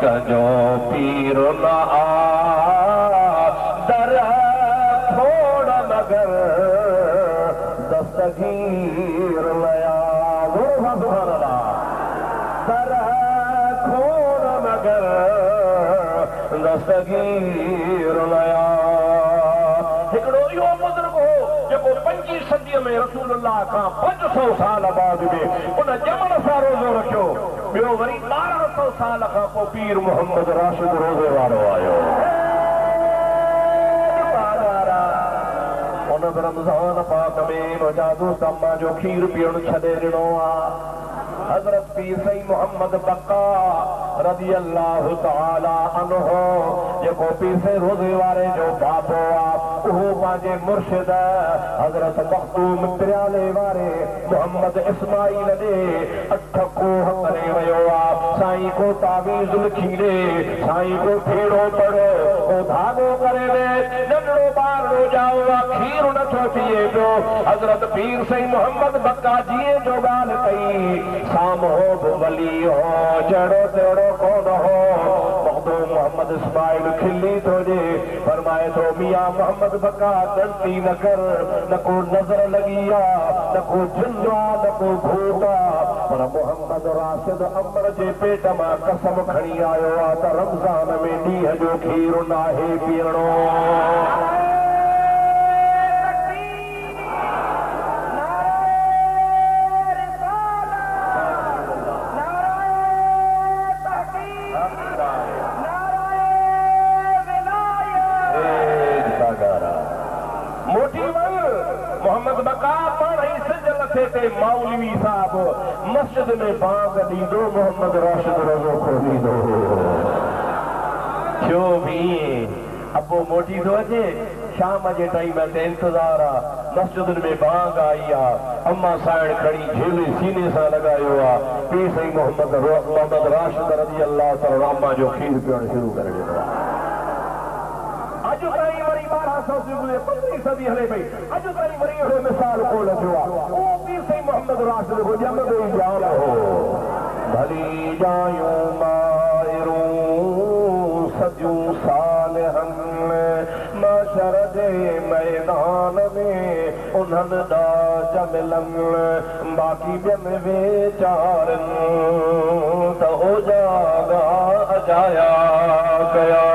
कंहिंजो पीर न आहे। दर थोड़ मगर दस्तगीर लया, दर खोड़ मगर दस्तगीर लया। हिकिड़ो इहो बुज़ुर्ग हो जेको 5वीं सदीअ में रसूलुल्लाह खां 500 साल बाद में उन ॼमण सां रोज़ो रखियो। ॿियो वरी 1200 साल खां पोइ पीर मोहम्मद राशिद रोज़े वारो आयो। उन रमज़ान पाक में मुंहिंजा दोस्त अम्मा जो खीर पीअण छॾे ॾिनो आहे। हज़रत पीर सईद मोहम्मद बक्का रज़ी अल्लाह तआला अन्हु जेको पीर से रोज़े वारे जो बाबो आहे, उहो पंहिंजे मुर्शिद हज़रत मखदूम प्याले वारे मोहम्मद इस्माइल ॾे 8 कोह करे वियो आहे। साईं को तावीज़ लिखी ॾे, साईं को फेरो पढ़ो, को धागो करे दे नंढड़ो ॿारड़ो जाओ खीर नथो पिए पियो हज़रत पीर साईं मोहम्मद बक्का जीअं जो ॻाल्हि कई साम्हूं बि वली हो जहिड़ो तहिड़ो कोन हो मखदूम मोहम्मद इस्माइल खिली थो ॾे फरमाए थो मियां मोहम्मद बक्का ग़लती न कर न को नज़र लॻी आहे न को जिन आहे न को भूत आहे पर मोहम्मद राशिद अमर जे पेट मां कसम खणी आयो आहे त रमज़ान में ॾींहं जो खीर नाहे पीअणो मौलवी साहब मस्जिद में बाग ॾींदो मोहम्मद राशिद रोज़ो खोलींदो छो भी अबो मोटी थो अचे शाम जे टाइम ते इंतज़ार आहे मस्जिद में बाग आई आहे अम्मा साइण खणी झेले सीने सां लॻायो आहे पीर साईं मोहम्मद राशिद रज़ी अल्लाह ताला अम्मा जो खीर पीअणु शुरू करे ॾिनो आहे अॼु ताईं वरी 1215 सदी हले पई अॼु ताईं वरी अहिड़ो मिसाल कोन थियो आहे मोहम्मद राशिद को जमदो जाम हो भली जायूं मायरूं सजूं सालिहन माशर जे मैदान में उन्हनि दा जमिलन बाक़ी ॿियनि वेचारन त हो जागा अजाया कया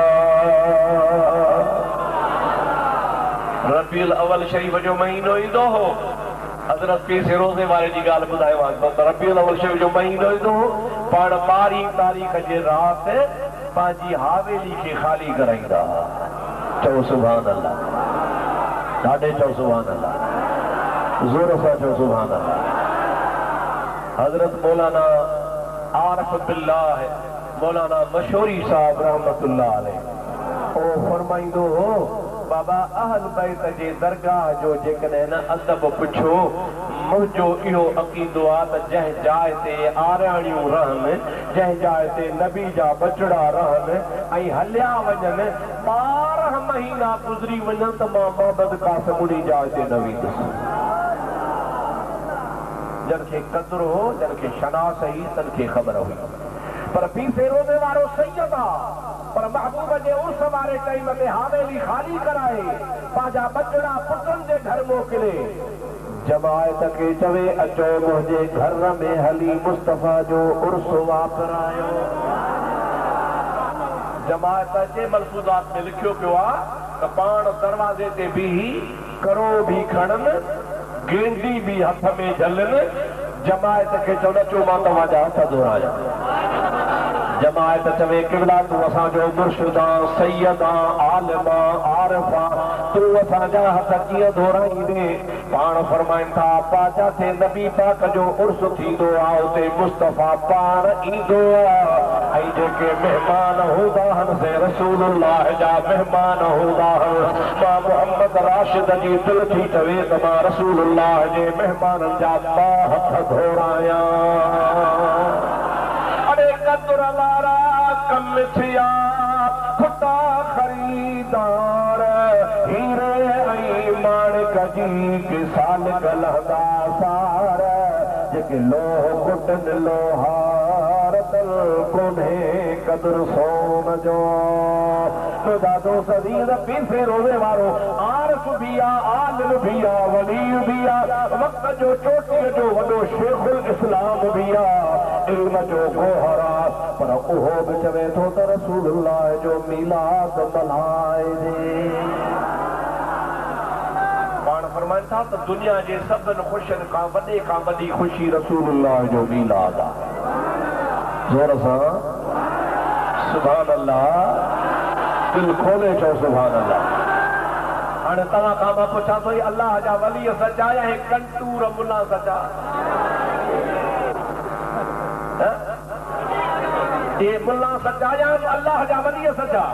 रबीउल अव्वल शरीफ जो महीनो ईंदो हो हज़रत पीर से रोज़े वारे जी ॻाल्हि ॿुधायो आहे रबीउल अव्वल शरीफ जो महीनो ईंदो पाण 12 तारीख़ जे राति पंहिंजी हावेली खे ख़ाली कराईंदा चओ सुभान अल्लाह ॾाढे चओ सुभान अल्लाह ज़ोर सां चओ सुभान अल्लाह हज़रत मौलाना आरिफ बिल्लाह मौलाना मशहूरी साहब रहमतुल्लाह अलैह ओ फरमाईंदो हो बाबा अहल बैत जे दरगाह जो जेकॾहिं न अदब पुछो मुंहिंजो इहो अक़ीदो आहे त जंहिं जाइ ते आरियाणियूं रहनि जंहिं जाइ ते नबी जा बचड़ा रहनि ऐं हलिया वञनि 12 महीना गुज़री वञनि त मां मोहम्मद कासिम उन्ही जाइ ते न वेंदुसि जंहिंखे क़द्र हो जंहिंखे शनास हुई तंहिंखे ख़बर हुई पर पीर फिरोज़े वारो सैयद आहे पर महबूब जे उर्स वारे टाइम में हावेली खाली कराए पंहिंजा बचड़ा पुटनि जे घर मोकिले जमायत खे चवे अचो मुंहिंजे घर में हली मुस्तफ़ा जो उर्स वापरायो जमायत जे मलफूज़ात में लिखियो पियो आहे त पाण दरवाज़े ते बीही करो भी खणनि गेंदी भी हथ में झलनि जमायत खे चवनि अचो मां तव्हांजा हथ धोरायां जमायत चवे किबला तू असांजो मुर्शिदा सैयदा आलिमा आरिफा तू असांजा हथ कीअं धोराईंदे पाण फरमाइनि था पाचा थे नबी पाक जो उर्स थींदो आहे उते मुस्तफ़ा पाण ईंदो आहे ऐं जेके महिमान हूंदा आहिनि से रसूलुल्लाह जा महिमान हूंदा आहिनि मां मोहम्मद राशिद जी दिलि थी चवे त मां रसूलुल्लाह जे महिमाननि जा हथ धोरायां कदुर वारा कम थिया खुदा खरीदार हीरे ऐं माणिक जी किसान गलहदा सार जेके लोह कुटनि लोहार तल कोन्हे कदुर सोन जो दादो सदीद पीर फिरोज़े वारो आरिफ भी आहे आलिम भी आहे वली भी आहे वक़्त जो चोटीअ जो वॾो शेखुल इस्लाम भी आहे इल्म जो गोहर आहे पर उहो बि चवे थो त रसूलुल्लाह जो मीलाद मल्हाइजे पाण फरमाइनि था त दुनिया जे सभिनि ख़ुशियुनि खां वॾी ख़ुशी रसूलुल्लाह जो मीलाद आहे ज़ोर सां सुभान अल्लाह दिल खोले चओ सुभान अल्लाह हाणे तव्हां खां मां पुछां थो अल्लाह जा वली सचा या कंटूर मुला सचा ये मुला सचा या अल्लाह जा वली सचा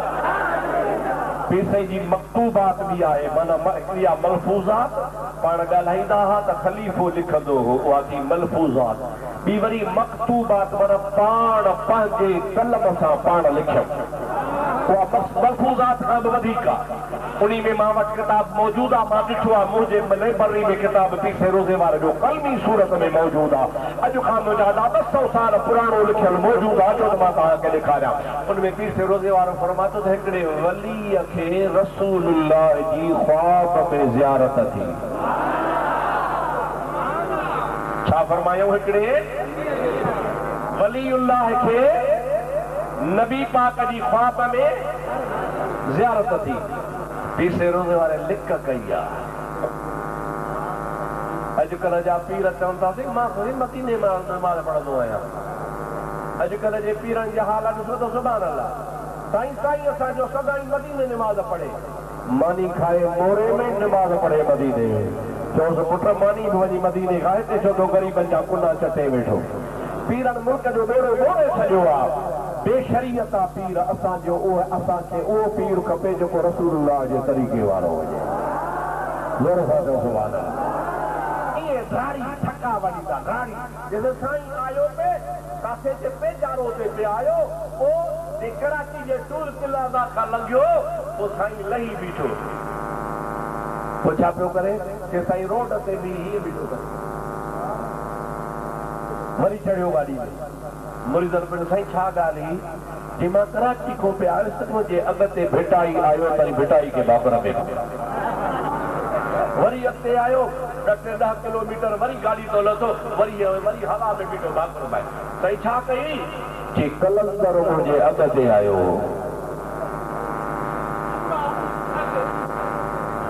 पीर साईं जी मकतूबात भी आहे माना इहा मलफूज़ात पाण ॻाल्हाईंदा हुआ त ख़लीफ़ो लिखंदो हो उहा थी मलफूज़ात ॿी वरी मकतूबात माना पाण पंहिंजे कलम सां पाण लिखियो मलफूज़ात खां बि वधीक उन्ही में मां वटि किताब मौजूद आहे। मां ॾिठो आहे मुंहिंजे लाइब्रेरी में किताब पीसे रोज़े वारे जो कलमी सूरत में मौजूद आहे। अॼु खां मुंहिंजा 200 साल पुराणो लिखियल मौजूद आहे। अचो त मां तव्हांखे ॾेखारियां। उन में पीसे रोज़े वारो फरमातो त हिकिड़े वलीअ खे रसूलुल्लाह जी ख्वाब में ज़ियारत थी। छा फरमायो? हिकिड़े वलीउल्लाह खे नबी पाक जी ख्वाब में ज़ियारत थी। पीसे रोज़े वारे लिक कई आहे। अॼुकल्ह जा पीर चवनि था मां थोरी मदीने में नमाज़ पढ़ंदो आहियां। अॼुकल्ह जे पीरनि जा हाल ॾिसो त सुभाणे अल्लाह साईं साईं असांजो सदाईं मदीने नमाज़ पढ़े, मानी खाए मोरे में नमाज़ पढ़े मदीने में। चयोसि पुट मानी बि वञी मदीने खाए हिते छो तो ग़रीबनि जा कुना चटे वेठो। पीरनि मुल्क जो बेड़ो मोड़े छॾियो आहे। बेशरीयत आहे पीर असांजो। असांखे उहो पीर खपे जेको रसूलुल्लाह जे तरीक़े वारो हुजे। ज़ोर सां चओ सुभाणे अल्लाह। ईअं ड्राड़ी थका वञींदा ड्राड़ी जॾहिं साईं आयो पे काथे जे पेजारो ते पे आयो पोइ कराची जे टूल प्लाज़ा खां लंघियो पोइ साईं लही बीठो। पोइ छा पियो करे कि साईं रोड ते बि हीअं बीठो करे वरी चढ़ियो गाड़ी में। मुरीदनि पिण साईं छा ॻाल्हि जी मां कराची खां पे आयुसि मुंहिंजे अॻिते भिटाई आयो त भिटाई खे बाबर में वरी अॻिते आयो 10 किलोमीटर वरी गाड़ी तो लथो वरी हवा में बीठो बाबर में। साईं छा कई जी कलंदर मुंहिंजे अॻिते आयो।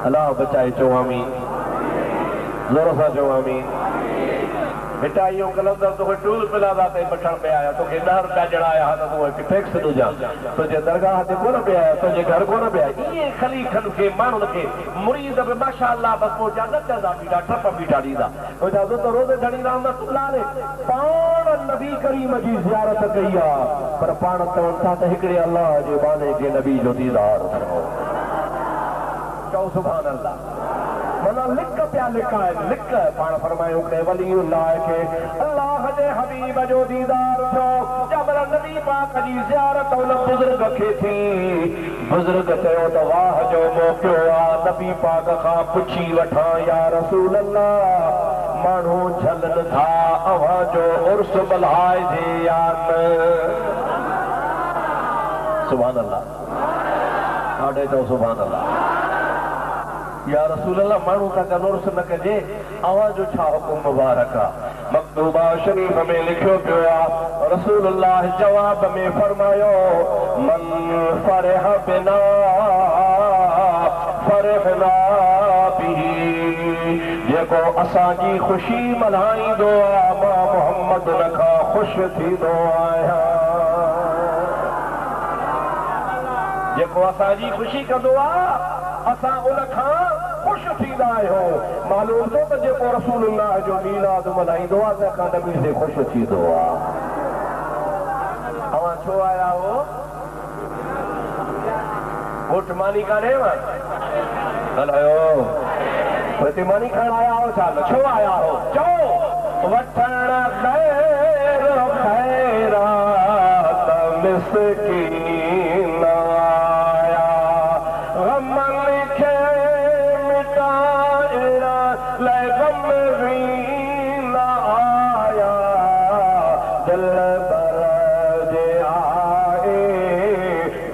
अलाह बचाए चओ आमीन। ज़ोर सां चओ आमीन। मिठाइयों कलंदर तोखे टूल प्लाज़ा ते वठण पे आया तोखे 10 रुपया ॾियणाया त तूं टैक्स ॾिजां। तुंहिंजे दरगाह ते कोन पिया आया, तुंहिंजे घर कोन पिया। इहे ख़लीखनि खे माण्हुनि खे मुरीद बि माशा अल्लाह बसि पहुचा नचंदा बीठा ठप बीठा ॾींदा। तुंहिंजा दोस्त रोज़े धणी रहमतुल्लाह अलैह पाण नबी करीम जी ज़ियारत कई आहे पर पाण चवनि था त हिकिड़े अल्लाह जे बाने जे नबी जो दीदार थियो। चओ सुभान अल्लाह। माना लिक पिया लिकाइनि लिक पाण फरमायो हिकिड़े वलीउल्लाह खे अल्लाह जे हबीब जो दीदार थियो। जबल नबी पाक जी ज़ियारत उन बुज़ुर्ग खे थी। बुज़ुर्ग चयो त वाह जो मौक़ो आहे नबी पाक खां पुछी वठां या रसूल अल्लाह माण्हू झलनि था अव्हां जो उर्स बल्हाइजे या न। सुभान अल्लाह। ॾाढे चओ सुभान अल्लाह। या रसूल अल्लाह माण्हू था कनि उर्स न कजे अव्हां जो छा हुकुम मुबारक आहे। मकतूबा शरीफ़ में लिखियो पियो आहे रसूलुल्लाह जवाब में फरमायो मन फरह बिना फरहना बिही। जेको असांजी ख़ुशी मल्हाईंदो आहे मां मोहम्मद उन खां ख़ुशि थींदो आहियां। जेको असांजी ख़ुशी कंदो आहे असां उन खां ख़ुशि थींदा आहियूं। मालूम थो त जेको रसूलुल्लाह जो मीलाद मल्हाईंदो आहे त खां नबी से ख़ुशि थींदो आहे। अवां छो आया हो? घोट मानी कान्हे हलायो हिते मानी खाइण आया हो छा छो आया हो? चओ वठण ख़ैर ख़ैरात मिस्कीन आया गमन खे मिटाइण लाइ गमगीन आया दिल भर जे आए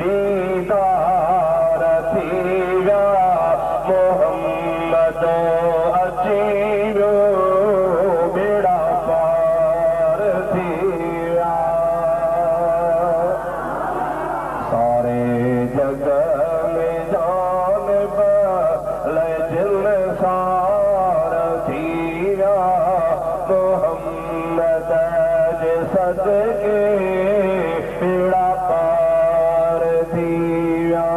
दीदार थी विया मोहम्मद अची वियो बेड़ा पार थी विया। सारे जग में जान जिन सार थी विया मोहम्मद जे सदके बेड़ा पार थी विया।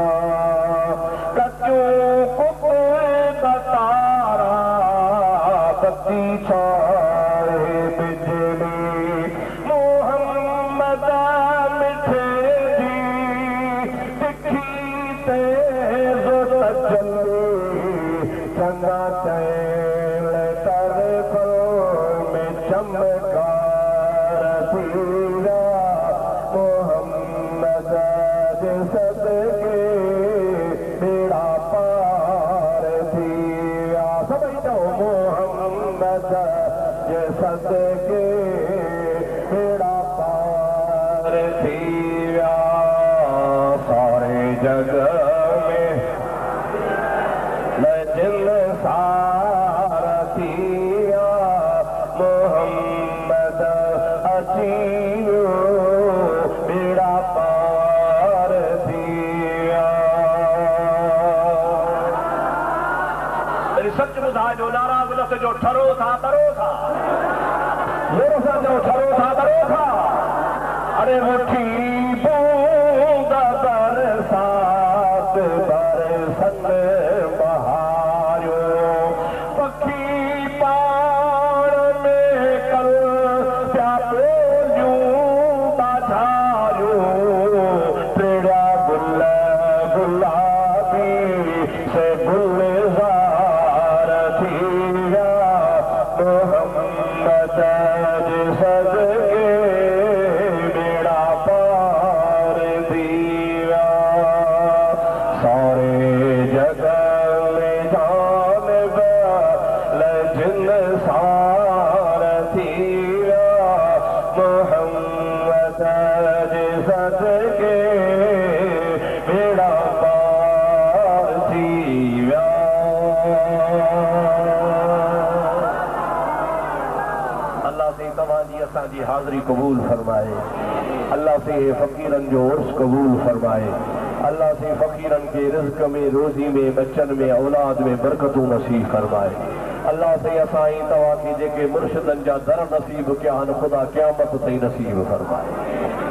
कचूं कुते तारा बत्ती छाए बिजली मोहम्मद मिठे जी तिखी तेज़ तजल्ली चंगा चैन तरफ में चमकार थी विया मोहम्मद जे सदके सदके बेड़ा पार थी विया सारे जग में जिन सारा थिया मोहम्मद अचियो बेड़ा पार थिया। सच ॿुधा जो नाराज़ न कजो ठरो था तरो था मेरो सां जो ठरो था तरो था अरे मुठी बूंद बरसात बरसन बहारियो पखी पाण में कल प्या ॿोलियूं बाझारियो टेड़ा गुल गुलाबी से गुलज़ार थिया मोहम्मद जे सदके बेड़ा पार थिया सारे जग में जान जिन सार थिया मोहम्मद जे सदके बेड़ा पार थिया। अल्लाह से तव्हांजी असांजी हाज़िरी क़बूल फरमाए अल्लाह से फ़कीरन जो उर्स कबूल फरमाए अल्लाह से फ़कीरन के रिज़्क़ में रोज़ी में बच्चन में औलाद में बरकतूं नसीब फरमाए अल्लाह से असाई तव्हां खे जेके मुर्शिदन जा दर नसीब कया आहिनि ख़ुदा क़यामत ताईं नसीब फरमाए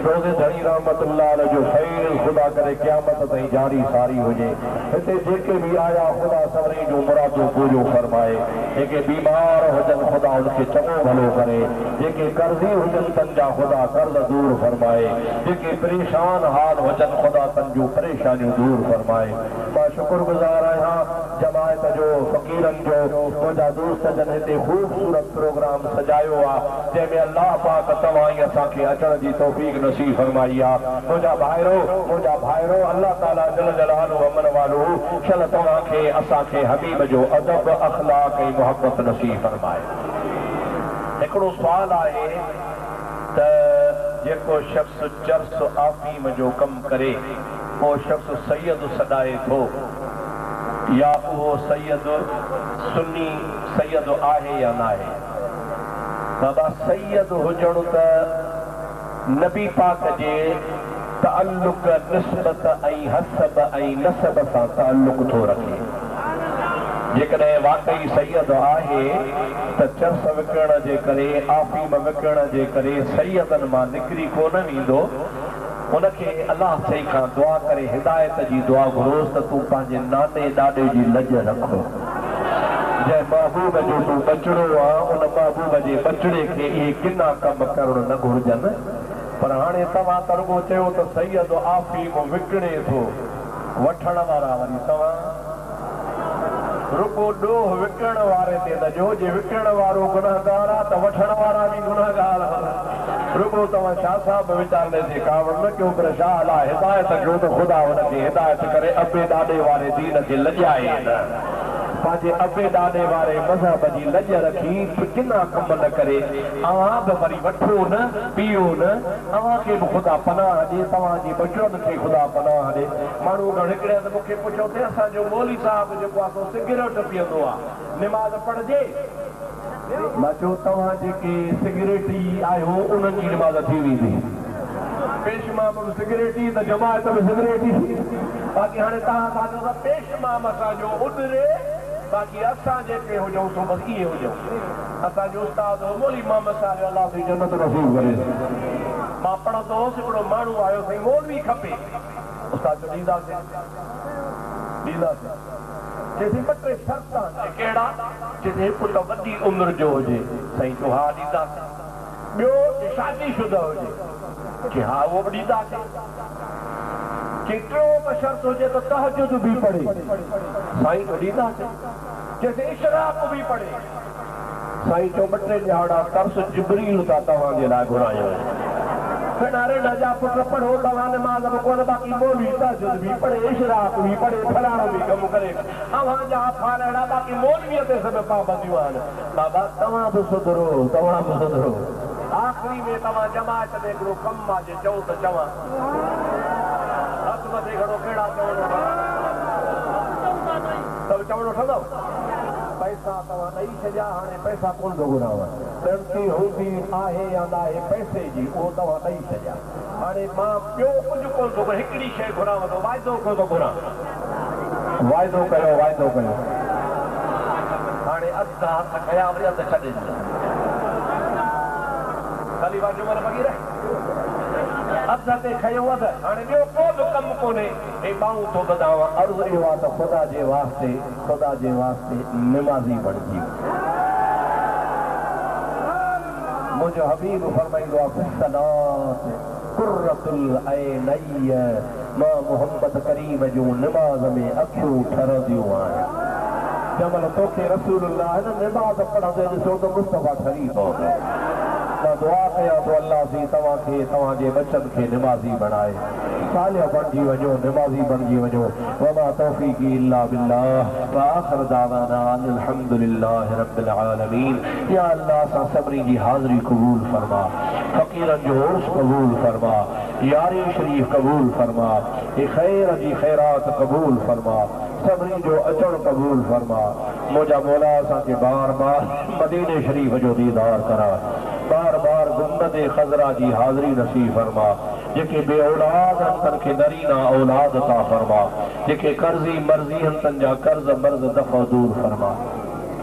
रोज़े धणी रहमतुल्लाह अलैह जो ख़ैर ख़ुदा करे क़यामत ताईं जारी सारी हुजे हिते जेके भी आया ख़ुदा सभिनी जूं मुरादूं पूरियूं फरमाए जेके बीमार हुजनि ख़ुदा उनखे चङो भलो करे जेके कर्ज़ी हुजनि तन जा ख़ुदा कर्ज़ दूर फरमाए जेके परेशान हाल हुजनि ख़ुदा तन जूं परेशानियूं दूर फरमाए मां शुक्रगुज़ार आहियां जमायत जो फ़कीरन जो मुंहिंजा दोस्त जन हिते ख़ूबसूरत प्रोग्राम सजायो आहे जंहिंमें अल्लाह पाक तव्हां असांखे अचण जी तौफ़ीक़ नसीब फरमाई आहे मुंहिंजा भाइरो अल्लाह ताला जल जलालहू अमन वालो चल तव्हांखे असांखे हबीब जो अदब अखलाक ऐं मोहब्बत नसीब फरमाए। हिकिड़ो सुवाल आहे त जेको शख़्स चर्स आफ़ीम जो कमु करे उहो शख़्स सैयद सॾाए थो या उहो सैयद सुन्नी सैयद आहे या न आहे। बाबा सैयद हुजण त नबी पाक जे ताल्लुक निस्बत ऐं हसब ऐं नसब सां ताल्लुक थो रखे जेकॾहिं वाकई सैयद आहे त चर्स विकिणण जे करे आफ़ीम विकिणण जे करे सैयदनि मां निकिरी कोन वेंदो उनखे अल्लाह सही खां दुआ करे हिदायत जी दुआ घुरोस त तूं पंहिंजे नाने ॾाॾे जी लज रखो जंहिं महबूब जो तूं बचड़ो आहे उन महबूब जे बचड़े खे इहे किना कम करण न घुरिजनि पर हाणे तव्हां तरुगो चयो त सैयद आफ़ीम विकिणे थो वठण वारा वरी तव्हां रुगो ॾोह विकिणण वारे ते न ॾियो जे विकिणण वारो गुनाहगार आहे त वठण वारा बि गुनाहगार रुगो तव्हां शाह साहब वीचारले ते कावड़ न कयो पर शाह अला हिदायत कयो त ख़ुदा हुनखे हिदायत करे अबे ॾाॾे वारे दीन खे लॼाए न पंहिंजे अबे ॾाॾे वारे मज़हब जी लॼ रखी किना कम न करे अव्हां बि वरी वठो न पीओ न अव्हांखे बि ख़ुदा पनाह ॾे तव्हांजी बचड़नि खे ख़ुदा पनाह ॾे माण्हू हिकिड़े हंधि मूंखे पुछो थिए असांजो मौली साहिब जेको आहे सो सिगरेट पीअंदो आहे निमाज़ पढ़जे मां चयो तव्हां जेके सिगरेटी आहियो उन्हनि जी निमाज़ थी वेंदी पेशमाम सिगरेटी त जमायत में सिगरेटी बाक़ी हाणे तव्हां तव्हांजो त पेशमाम असांजो उॾरे बाक़ी असां जेके हुजूं सो बसि इहे हुजूं असांजो उस्ताद मौली मोहम्मद साहिब अलाह जी जन्नत नसीब करे मां पढ़ंदो हुउसि हिकिड़ो माण्हू आयो साईं मौलवी खपे उस्ताद जो ॾींदासीं चइसि ॿ टे शर्त कहिड़ा चइसि हिकु त वॾी उमिरि जो हुजे साईं जो हा ॾींदासीं ॿियो शादी शुदा हुजे कि हा उहो बि ॾींदासीं केतिरो बि शर्त हुजे त तहजुद बि पढ़े साईं जो ॾींदासीं चइसि इशराक बि पढ़े साईं जो ॿ टे ॼाड़ा कर्स जिबरील था तव्हांजे लाइ घुरायो नारे नजा पुत्र पढ़ो तव्हां नमाज़ में कोन बाक़ी मौलवी तहज्जुद भी पढ़े इशराक भी पढ़े फलाणो भी कम करे अवां जा अफ़ान अहिड़ा बाक़ी मौलवीअ ते सभु पाबंदियूं आहिनि बाबा तव्हां बि सुधरो आख़िरी में तव्हां जमात में हिकिड़ो कमु आहे जे चओ त चवां हथ मथे खणो कहिड़ा चवणो सभु चवणो ठहंदव पैसा तव्हां ॾेई छॾिया हाणे पैसा कोन थो घुराव ग़लती हूंदी आहे या न आहे पैसे जी उहो तव्हां ॾेई छॾिया हाणे मां ॿियो कुझु कोन थो हिकिड़ी शइ घुराव थो वाइदो कोन थो घुरां वाइदो कयो हाणे अधु हथ खयां वरी अधु छॾे ॾिना खाली वाजो मन बग़ीर अधु ते खयो अधु हाणे ॿियो को बि कमु कोन्हे हे ॿाहूं थो ॿुधायां अर्ज़ु इहो आहे त ख़ुदा जे वास्ते निमाज़ी बणिजी मुंहिंजो हबीब फरमाईंदो आहे सलात कुर्रतुल ऐनैय मां मोहम्मद करीम जूं निमाज़ में अखियूं ठरंदियूं आहिनि जंहिंमहिल तोखे रसूलुल्लाह हिन निमाज़ पढ़ंदे ॾिसो त मुस्तफ़ा ठरी पवंदो मां दुआ कयां थो अल्लाह सी तव्हांखे तव्हांजे बचनि खे निमाज़ी बणाए सालिह बणिजी वञो निमाज़ी बणिजी वञो वमा तौफ़ीक़ी इल्ला बिल्लाह व आख़िर दावाना अनिल हम्दुलिल्लाहि रब्बिल आलमीन या अल्लाह असां सभिनी जी हाज़िरी क़बूल फरमा फ़क़ीरनि जो उर्स क़बूल फरमा यारी शरीफ़ क़बूल फरमा ख़ैर जी ख़ैरात क़बूल फरमा सभिनी जो अचणु क़बूल फरमा मुंहिंजा मौला असांखे बार बार मदीने शरीफ़ जो दीदार करा बार बार गुंबद ख़ज़रा जी हाज़िरी नसीब फरमा जेके बे औलाद तन खे नरीना औलाद ता फरमा जेके कर्ज़ी मर्ज़ी तन जा कर्ज़ मर्ज़ दफ़ा दूर फरमा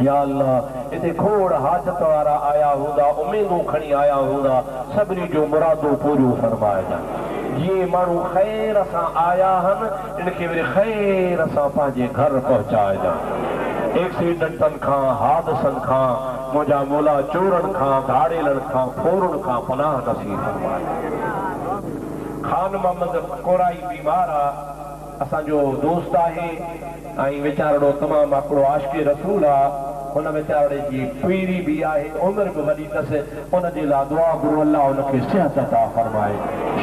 या अल्लाह इते खोड़ हाजत वारा आया हूंदा उम्मीदूं खणी आया हूंदा सभिनी जो मुरादूं पूरियूं फरमाइजां जीअं माण्हू ख़ैर सां आया आहिनि इनखे वरी ख़ैर सां पंहिंजे घर पहुचाइजां एक्सीडेंटनि खां हादसनि खां मुंहिंजा मौला चोरनि खां घाड़ेलनि खां फोरनि खां पनाह नसीब फरमाए खान मोहम्मद कोराई बीमार आहे असांजो दोस्त आहे ऐं वीचारो तमामु हिकिड़ो आशिक़े रसूल आहे हुन वीचारे जी पीढ़ी बि आहे उमिरि बि वॾी अथसि हुनजे लाइ दुआ घुरो अल्लाह हुनखे सिहत अता फरमाए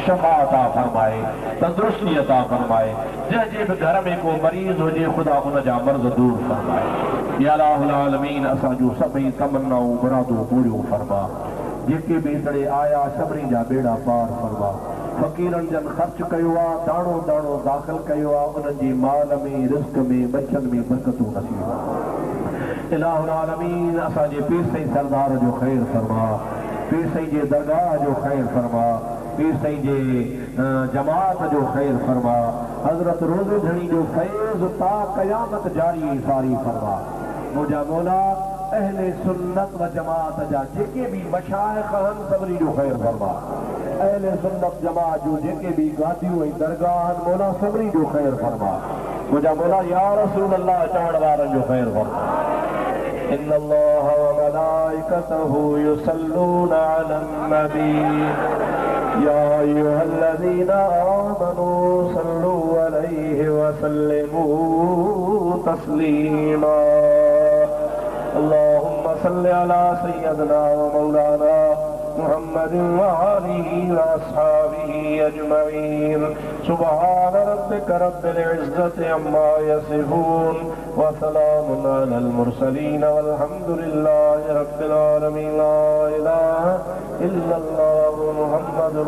शफ़ा अता फरमाए तंदुरुस्ती अता फरमाए जंहिंजे बि घर में को मरीज़ हुजे ख़ुदा हुनजा मर्ज़ दूर फरमाए या अल्लाहुल आलमीन असांजो सभई तमन्नाऊं मुरादूं पूरियूं फरमा जेके बि हितड़े आया सभिनी जा बेड़ा पार फरमा फ़क़ीरनि जन ख़र्च कयो आहे दाणो दाणो दाख़िल कयो आहे उन्हनि जी माल में रिज़्क़ में बचनि में बरकतूं नसीब इलाहुल आलमीन असांजे पीर साईं सरदार जो ख़ैर फरमा पीर साईं जे दरगाह जो ख़ैर फरमा पीर साईं जे जमात जो ख़ैर फरमा हज़रत रोज़े धणी जो फैज़ ता क़यामत जारी सारी फरमा मुंहिंजा मौला अहले सुन्नत व जमात जा जेके भी मशाइख़ आहिनि सभिनी जो ख़ैर फरमा अहले सुन्नत जमात जो जेके भी गादियूं ऐं दरगाह आहिनि मौला सभिनी जो ख़ैर फरमा मुंहिंजा मौला या रसूल अल्लाह चवण वारनि जो ख़ैर फरमा إن الله وملائكته يصلون على النبي يا أيها الذين آمنوا صلوا عليه وسلموا تسليما اللهم صل على سيدنا ومولانا محمد وآله وأصحابه أجمعين سبحان ربك رب العزة عما يصفون وسلام على المرسلين والحمد لله رب العالمين لا إله إلا الله محمد